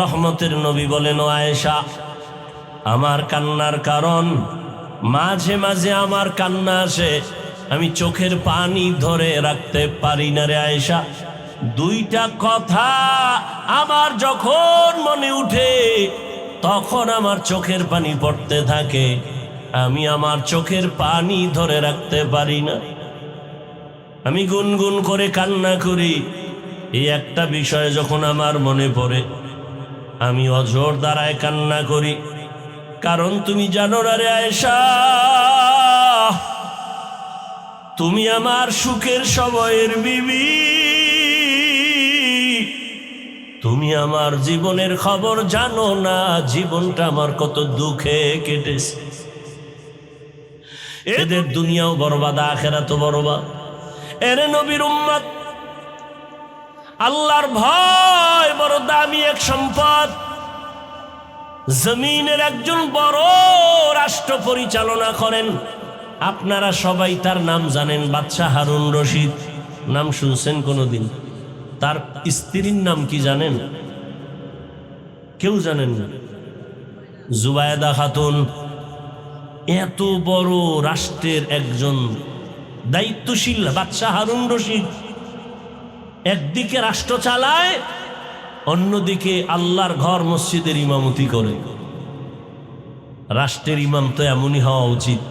রহমতের নবী বলেন, ও আয়েশা আমার কান্নার কারণ, মাঝে মাঝে আমার কান্না আসে, আমি চোখের পানি ধরে রাখতে পারি না রে আয়েশা। দুইটা কথা আমার যখন মনে উঠে তখন আমার চোখের পানি পড়তে থাকে, আমি আমার চোখের পানি ধরে রাখতে পারি না। আমি গুনগুন করে কান্না করি। এই একটা বিষয় যখন আমার মনে পড়ে, আমি অঝোর দ্বারায় কান্না করি, কারণ তুমি জানো না রে আয়েশা, তুমি আমার সুখের সময়ের বিবি, তুমি আমার জীবনের খবর জানো না, জীবনটা আমার কত দুঃখে কেটেছে। এদের দুনিয়াও বরবাদ, আখিরাতও বরবাদ। এরে নবীর উম্মত, আল্লাহর ভয় বড় দামি এক সম্পদ। জমিনের একজন বড় রাষ্ট্র পরিচালনা করেন, আপনারা সবাই তার নাম জানেন, বাদশাহ হারুন রশিদ। নাম শুনছেন কোনোদিন? তার স্ত্রীর নাম কি জানেন? কেউ জানেন না? জুবায়েদা খাতুন। এত বড় রাষ্ট্রের একজন দায়িত্বশীল বাদশাহ হারুন রশিদ একদিকে রাষ্ট্র চালায়, অন্যদিকে আল্লাহর ঘর মসজিদের ইমামতি করে। রাষ্ট্রের ইমাম তো এমনই হওয়া উচিত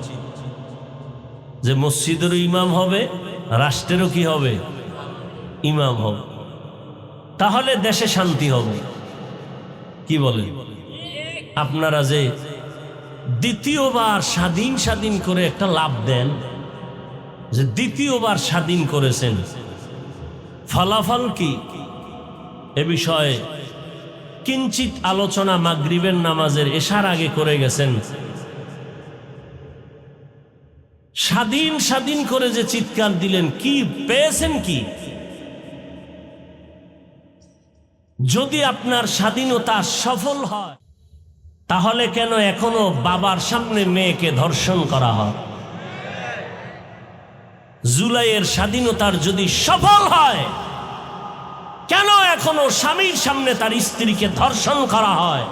যে মসজিদেরও ইমাম হবে, রাষ্ট্রেরও কি হবে? ইমাম হবে। তাহলে দেশে শান্তি হবে। কি বলেন? আপনারা যে দ্বিতীয়বার স্বাধীন করে একটা লাভ দেন, যে দ্বিতীয়বার স্বাধীন করেছেন, ফলাফল কি এ বিষয়ে কিঞ্চিত আলোচনা মাগরিবের নামাজের এশার আগে করে গেছেন। স্বাধীন করে যে চিৎকার দিলেন, কি পেয়েছেন? কি যদি আপনার স্বাধীনতা সফল হয়, তাহলে কেন এখনো বাবার সামনে মেয়েকে ধর্ষণ করা হয়? জুলাইয়ের স্বাধীনতার যদি সফল হয়, কেন এখনো স্বামীর সামনে তার স্ত্রীকে ধর্ষণ করা হয়?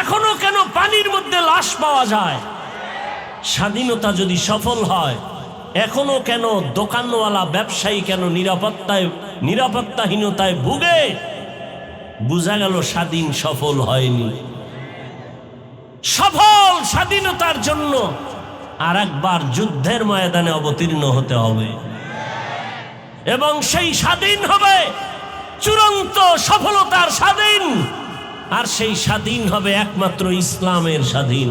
এখনো কেন পানির মধ্যে লাশ পাওয়া যায়? স্বাধীনতা যদি সফল হয়, এখনো কেন দোকানওয়ালা ব্যবসায়ী কেন নিরাপত্তাহীনতায় ভুগে? বোঝা গেল স্বাধীন সফল হয়নি। সফল স্বাধীনতার জন্য আর একবার যুদ্ধের ময়দানে অবতীর্ণ হতে হবে, এবং সেই স্বাধীন হবে চূড়ান্ত সফলতার স্বাধীন। আর সেই স্বাধীন হবে একমাত্র ইসলামের স্বাধীন।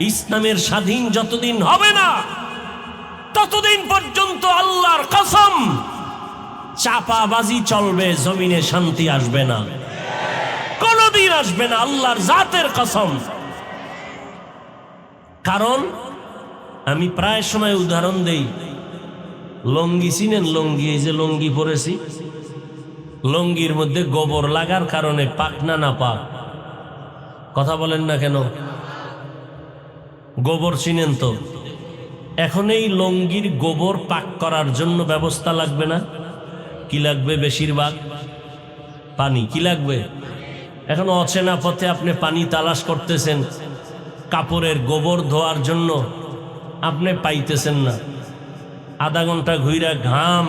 ইসলামের স্বাধীন যতদিন হবে না, ততদিন পর্যন্ত আল্লাহর কসম চাপাবাজি চলবে, জমিনে শান্তি আসবে না, কোনদিন আসবে না, আল্লাহর জাতের কসম। কারণ আমি প্রায় সময় উদাহরণ দেই, লঙ্গি চিনেন? লঙ্গি, এই যে লঙ্গি পরেছি, লঙ্গির মধ্যে গোবর লাগার কারণে পাক না পাক? কথা বলেন না কেন? গোবর চিনেন তো? এখন এই লঙ্গির গোবর পাক করার জন্য ব্যবস্থা লাগবে না? কি লাগবে? বেশিরভাগ পানি। কি লাগবে? এখন অচেনা পথে আপনি পানি তালাশ করতেছেন, কাপড়ের গোবর ধোয়ার জন্য আপনি পাইতেছেন না। আধা ঘন্টা ঘুইরা ঘাম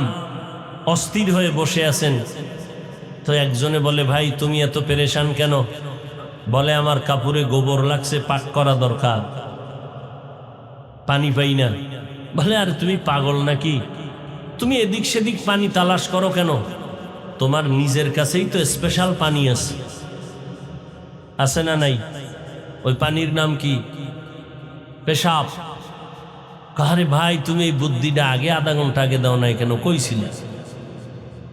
অস্থির হয়ে বসে আছেন, তো একজনে বলে, ভাই তুমি এত পেরেশান কেন? বলে, আমার কাপড়ে গোবর লাগছে, পাক করা দরকার, পানি পাই না। বলে, আরে তুমি পাগল নাকি? তুমি এদিক সেদিক পানি তালাশ করো কেন? তোমার নিজের কাছেই তো স্পেশাল পানি আছে না নাই? ওই পানির নাম কি? পেশাব। কারে ভাই তুমি এই বুদ্ধিটা আগে আধা ঘন্টা আগে দাও নাই কেন? কইছিলে?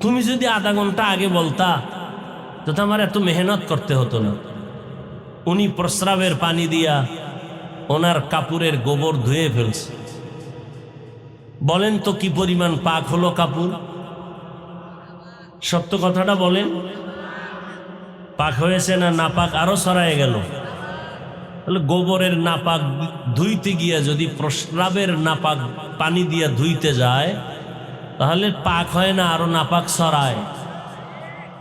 তুমি যদি আধা ঘন্টা আগে বলতা তো আমার এত মেহনত করতে হতো না। উনি প্রস্রাবের পানি দিয়া ওনার কাপড়ের গোবর ধুয়ে ফেলছে। বলেন তো কি পরিমাণ পাক হলো কাপড়? সত্য কথাটা বলেন, পাক হয়েছে না নাপাক আরো ছড়ায় গেল? তাহলে গোবরের নাপাক ধুইতে গিয়া যদি প্রস্রাবের নাপাক পানি দিয়া ধুইতে যায়, তাহলে পাক হয় না, আরো নাপাক ছড়ায়।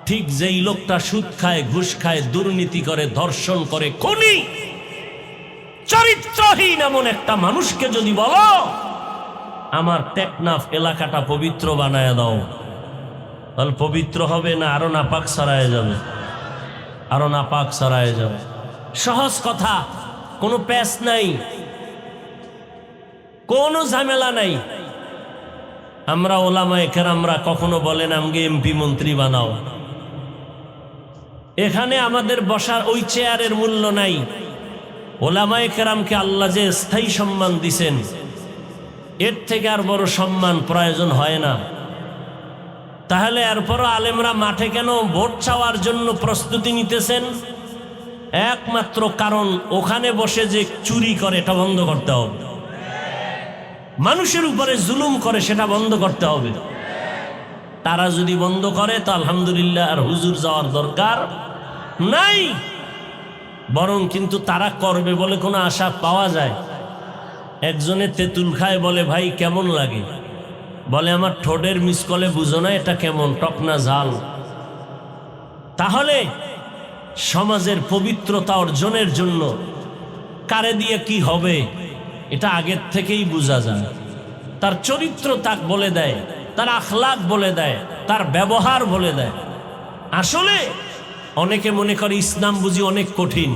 ঠিক যেই লোকটা সুদ খায়, ঘুষ খায়, দুর্নীতি করে, ধর্ষণ করে, খুনি, চরিত্রহীন এমন একটা মানুষকে যদি বলো আমার টেকনাফ এলাকাটা পবিত্র বানায় দাও, তাহলে পবিত্র হবে না আরো নাপাক ছড়ায় যাবে? আরো নাপাক ছড়ায় যাবে। সহজ কথা, কোনো প্যাচ নাই, কোনো ঝামেলা নাই। আমরা ওলামায়ে কেরামরা কখনো বলেন আমাকে এমপি মন্ত্রী বানাও, এখানে আমাদের বসার ওই চেয়ারের মূল্য নাই। ওলামায়ে কেরামকে আল্লাহ যে স্থায়ী সম্মান দিছেন, এর থেকে আর বড় সম্মান প্রয়োজন হয় না। তাহলে এরপরও আলেমরা মাঠে কেন ভোট চাওয়ার জন্য প্রস্তুতি নিতেছেন? একমাত্র কারণ, ওখানে বসে যে চুরি করে এটা বন্ধ করতে হবে, মানুষের উপরে জুলুম করে সেটা বন্ধ করতে হবে। তারা যদি বন্ধ করে তো আলহামদুলিল্লাহ, আর হুজুর যাওয়ার দরকার নাই। বরং কিন্তু তারা করবে বলে কোনো আশা পাওয়া যায়? একজনে তেঁতুল খায়, বলে ভাই কেমন লাগে? বলে আমার ঠোঁটের মিসকলে বুঝো না এটা কেমন, টক না ঝাল। তাহলে সমাজের পবিত্রতা অর্জনের জন্য কারে দিয়ে কি হবে এটা আগের থেকেই বোঝা যায়। তার চরিত্র তাক বলে দেয়, তার আখলাক বলে দেয়, তার ব্যবহার বলে দেয়। আসলে অনেকে মনে করে ইসলাম বুঝি অনেক কঠিন।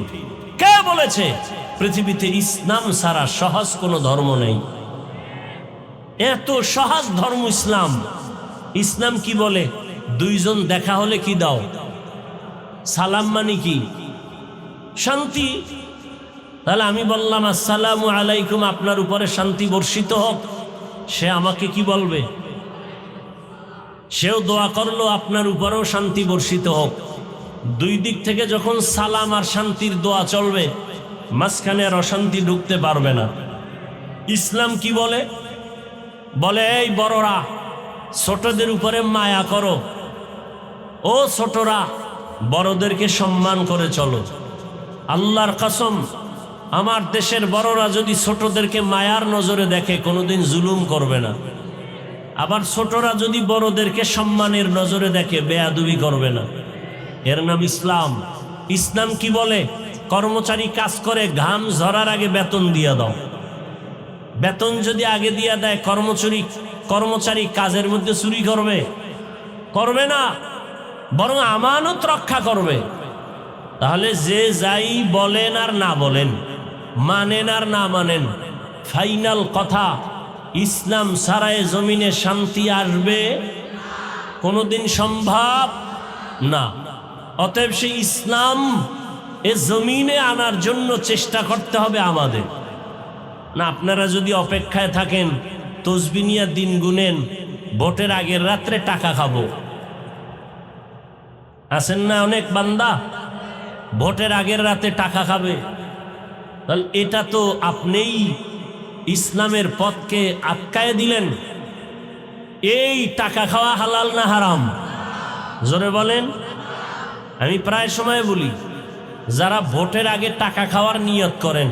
কে বলেছে পৃথিবীতে ইসলাম ছাড়া সহজ কোনো ধর্ম নেই? এত সহজ ধর্ম ইসলাম। ইসলাম কি বলে? দুইজন দেখা হলে কি দাও? সালাম মানে কি? শান্তি। তাহলে আমি বললাম আসসালামু আলাইকুম, আপনার উপরে শান্তি বর্ষিত হোক। সে আমাকে কি বলবে? সেও দোয়া করলো আপনার উপরেও শান্তি বর্ষিত হোক। দুই দিক থেকে যখন সালাম আর শান্তির দোয়া চলবে, মাঝখানে আর অশান্তি ঢুকতে পারবে না। ইসলাম কি বলে? বলে এই বড়রা, ছোটদের উপরে মায়া করো। ও ছোটরা, বড়দেরকে সম্মান করে চলো। আল্লাহর কসম, আমার দেশের বড়রা যদি ছোটদেরকে মায়ার নজরে দেখে কোনোদিন জুলুম করবে না। আবার ছোটরা যদি বড়দেরকে সম্মানের নজরে দেখে বেয়াদবি করবে না। এর নাম ইসলাম। ইসলাম কি বলে? কর্মচারী কাজ করে, ঘাম ঝরার আগে বেতন দিয়ে দাও। বেতন যদি আগে দিয়ে দেয়, কর্মচারী কাজের মধ্যে চুরি করবে না, বরং আমানত রক্ষা করবে। তাহলে যে যাই বলেন আর না বলেন, মানেন আর না মানেন, ফাইনাল কথা, ইসলাম ছাড়াই জমিনে শান্তি আসবে কোনোদিন সম্ভব না। অতএব সেই ইসলাম এ জমিনে আনার জন্য চেষ্টা করতে হবে আমাদের। না আপনারা যদি অপেক্ষায় থাকেন, তসবিহ নিয়ে দিন গুনেন, ভোটের আগের রাত্রে টাকা খাবো, আছেন না অনেক বান্দা, ভোটের আগের রাতে টাকা খাবে, তাহলে এটা তো আপনিই ইসলামের পথকে আটকায় দিলেন। এই টাকা খাওয়া হালাল না হারাম? জোরে বলেন। আমি প্রায় সময় বলি, যারা ভোটের আগে টাকা খাওয়ার নিয়ত করেন,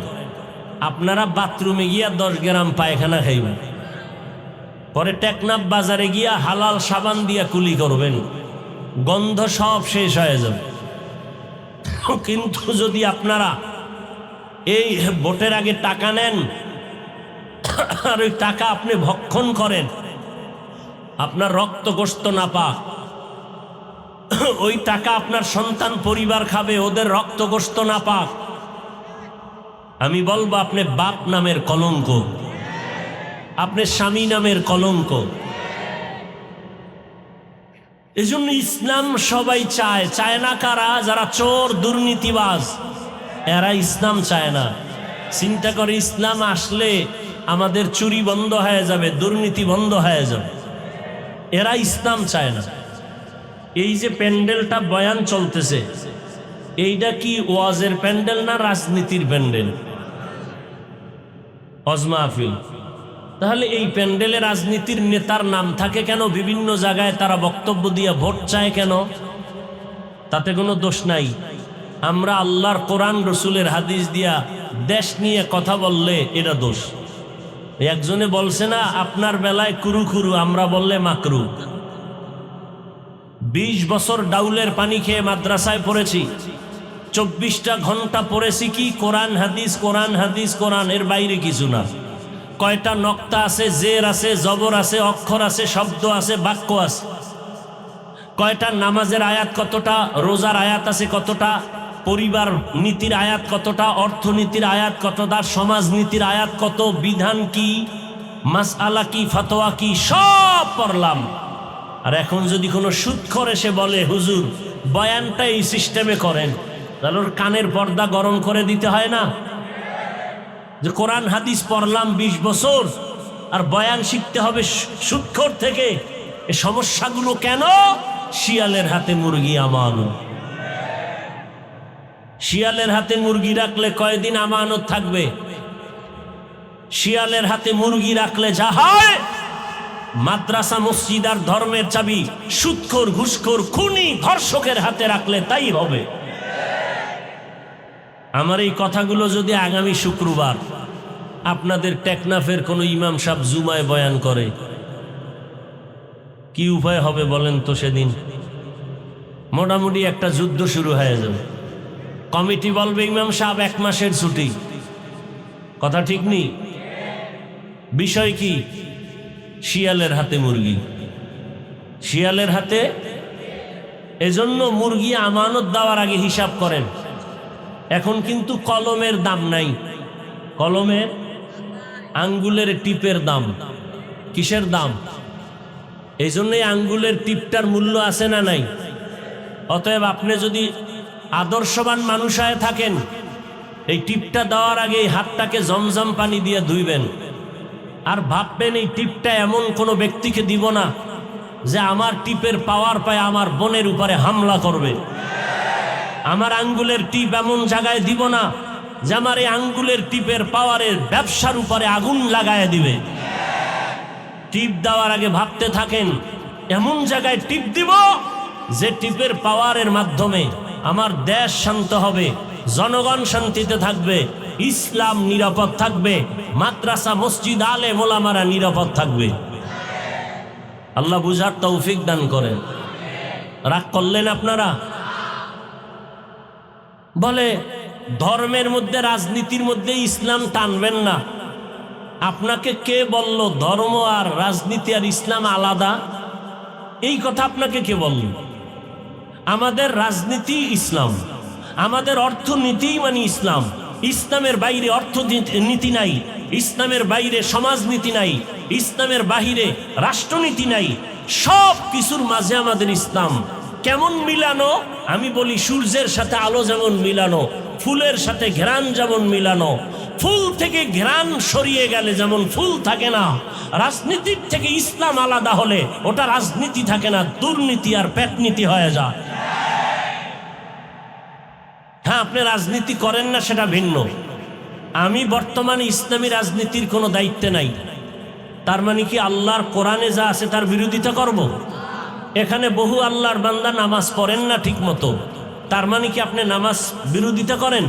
আপনারা বাথরুমে গিয়া 10 গ্রাম পায়খানা খাইবেন, পরে টেকনাফ বাজারে গিয়া হালাল সাবান দিয়া কুলি করবেন, গন্ধ সব শেষ হয়ে যাবে। কিন্তু যদি আপনারা এই ভোটের আগে টাকা নেন আর ওই টাকা আপনি ভক্ষণ করেন, আপনার রক্ত গোশত না পাক, ওই টাকা আপনার সন্তান পরিবার খাবে, ওদের রক্ত গোশত না পাক, আমি বলবো আপনি বাপ নামের কলঙ্ক, আপনি স্বামী নামের কলঙ্ক। এজন্য ইসলাম সবাই চায় না। কারা? যারা চোর দুর্নীতিবাজ, এরা ইসলাম চায় না। চিন্তা করে ইসলাম আসলে আমাদের চুরি বন্ধ হয়ে যাবে, দুর্নীতি বন্ধ হয়ে যাবে। এরা ইসলাম চায় না। এই যে প্যান্ডেলটা বয়ান চলতেছে, এইটা কি ওয়াজের প্যান্ডেল না রাজনীতির প্যান্ডেল? ওয়াজ মাহফিল। তাহলে এই প্যান্ডেলে রাজনীতির নেতার নাম থাকে কেন? বিভিন্ন জায়গায় তারা বক্তব্য দিয়ে ভোট চায় কেন? তাতে কোনো দোষ নাই। আমরা আল্লাহর কোরআন রসুলের হাদিস দিয়া দেশ নিয়ে কথা বললে এটা দোষ। একজনে বলছে না, আপনার বেলায় কুরু, আমরা বললে মাকরু। 20 বছর ডাউলের পানি খেয়ে মাদ্রাসায় পড়েছি, 24টা ঘন্টা পড়েছি কি কোরআন হাদিস, কোরআন হাদিস, কোরআন, এর বাইরে কিছু না। কয়টা নক্তা আছে, জের আছে, জবর আছে, অক্ষর আছে, শব্দ আছে, বাক্য আছে। কয়টা নামাজের আয়াত কতটা, রোজার আয়াত আছে কতটা, পরিবার নীতির আয়াত কতটা, অর্থনীতির আয়াত কতটা, সমাজনীতির আয়াত কত, বিধান কি, মাসআলা কি, ফতোয়া কি, সব পড়লাম। আর এখন যদি কোনো সুদখোর এসে বলে হুজুর বয়ানটা এই সিস্টেমে করেন, তাহলে ওর কানের পর্দা গরম করে দিতে হয় না? যে কোরআন হাদিস পড়লাম 20 বছর আর বয়ান শিখতে হবে সুদখোর থেকে, এই সমস্যাগুলো কেন? শিয়ালের হাতে মুরগি আমানত। শিয়ালের হাতে মুরগি রাখলে কয়দিন আমানত থাকবে? শিয়ালের হাতে মুরগি রাখলে যা হয়, মাদ্রাসা মসজিদ আর ধর্মের চাবি সুদখোর ঘুষখোর খুনি ধর্ষকের হাতে রাখলে তাই হবে। আমার এই কথাগুলো যদি আগামী শুক্রবার আপনাদের টেকনাফের কোনো ইমাম সাহেব জুমায় বয়ান করে, কি উপায় হবে বলেন তো? সেদিন মোটামুটি একটা যুদ্ধ শুরু হয়ে যাবে। কমিটি বলবে ইমাম সাহেব 1 মাসের ছুটি। কথা ঠিক নেই? বিষয় কি? শিয়ালের হাতে মুরগি। শিয়ালের হাতে। এজন্য মুরগি আমানত দেওয়ার আগে হিসাব করেন। এখন কিন্তু কলমের দাম নাই, কলমের আঙ্গুলের টিপের দাম। কিসের দাম? এই জন্যই আঙ্গুলের টিপটার মূল্য আছে না নাই? অতএব আপনি যদি আদর্শবান মানুষ হয়ে থাকেন, এই টিপটা দেওয়ার আগে এই হাতটাকে জমজম পানি দিয়ে ধুইবেন, আর ভাববেন এই টিপটা এমন কোনো ব্যক্তিকে দিব না যে আমার টিপের পাওয়ার পায় আমার বোনের উপরে হামলা করবে। আমার আঙ্গুলের টিপ এমন জায়গায় দিব না যে আমার এই আঙ্গুলের টিপের পাওয়ারের ব্যবসার উপরে আগুন লাগায় দিবে। টিপ দেওয়ার আগে ভাবতে থাকেন এমন জায়গায় টিপ দিব যে টিপের পাওয়ারের মাধ্যমে আমার দেশ শান্ত হবে, জনগণ শান্তিতে থাকবে, ইসলাম নিরাপদ থাকবে, মাদ্রাসা মসজিদ আলেম ওলামারা নিরাপদ থাকবে। আল্লাহ বুঝার তৌফিক দান করেন। রাগ করলেন আপনারা? বলে ধর্মের মধ্যে রাজনীতির মধ্যে ইসলাম টানবেন না। আপনাকে কে বলল ধর্ম আর রাজনীতি আর ইসলাম আলাদা? এই কথা আপনাকে কে বলল? আমাদের রাজনীতি ইসলাম, আমাদের অর্থনীতি মানে ইসলাম। ইসলামের বাইরে অর্থনীতি নাই, ইসলামের বাইরে সমাজনীতি নাই, ইসলামের বাইরে রাষ্ট্রনীতি নাই। সব কিছুর মাঝে আমাদের ইসলাম। কেমন মিলানো? আমি বলি সূর্যের সাথে আলো যেমন মিলানো, ফুলের সাথে ঘ্রাণ যেমন মিলানো। ফুল থেকে ঘ্রাণ সরিয়ে গেলে যেমন ফুল থাকে না, রাজনীতির থেকে ইসলাম আলাদা হলে ওটা রাজনীতি থাকে না, দুর্নীতি আর পেটনীতি হয়ে যায়। হ্যাঁ, আপনি রাজনীতি করেন না সেটা ভিন্ন। আমি বর্তমানে ইসলামী রাজনীতির কোনো দায়িত্বে নাই। তার মানে কি আল্লাহর কোরআনে যা আছে তার বিরোধিতা করব? এখানে বহু আল্লাহর বান্দা নামাজ পড়েন না ঠিক মতো, তার মানে কি আপনি নামাজ বিরোধিতা করেন?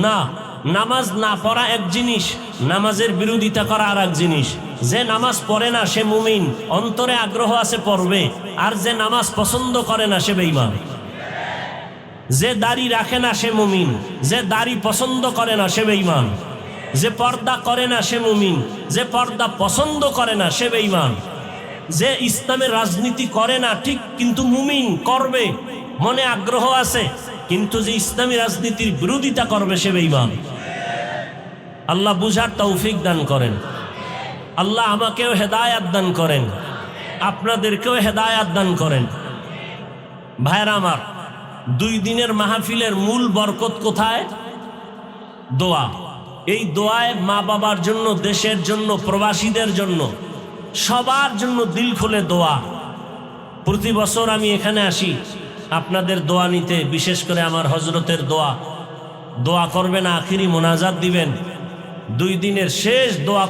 না, নামাজ না পড়া এক জিনিস, নামাজের বিরোধিতা করা আর এক জিনিস। যে নামাজ পড়ে না সে মুমিন, অন্তরে আগ্রহ আছে পড়বে, আর যে নামাজ পছন্দ করে না সে বেঈমান। যে দাড়ি রাখে না সে মুমিন, যে দাড়ি পছন্দ করে না সে বেঈমান। যে পর্দা করে না সে মুমিন, যে পর্দা পছন্দ করে না সে বেঈমান। যে ইসলামের রাজনীতি করে না ঠিক কিন্তু মুমিন, করবে, মনে আগ্রহ আছে, কিন্তু যে ইসলামী রাজনীতির বিরোধিতা করবে সে বেঈমান। আল্লাহ বুঝার তৌফিক দান করেন। আল্লাহ আমাকেও হেদায়াত দান করেন, আপনাদেরকেও হেদায়াত দান করেন। ভাইরা আমার, 2 দিনের মাহফিলের মূল বরকত কোথায়? দোয়া। এই দোয়ায় মা বাবার জন্য, দেশের জন্য, প্রবাসীদের জন্য, সবার জন্য দিল খুলে দোয়া। প্রতি বছর আমি এখানে আসি আপনাদের দোয়া নিতে, বিশেষ করে আমার হজরতের দোয়া। দোয়া করবেন, আখিরি মোনাজাত দিবেন, 2 দিনের শেষ দোয়া।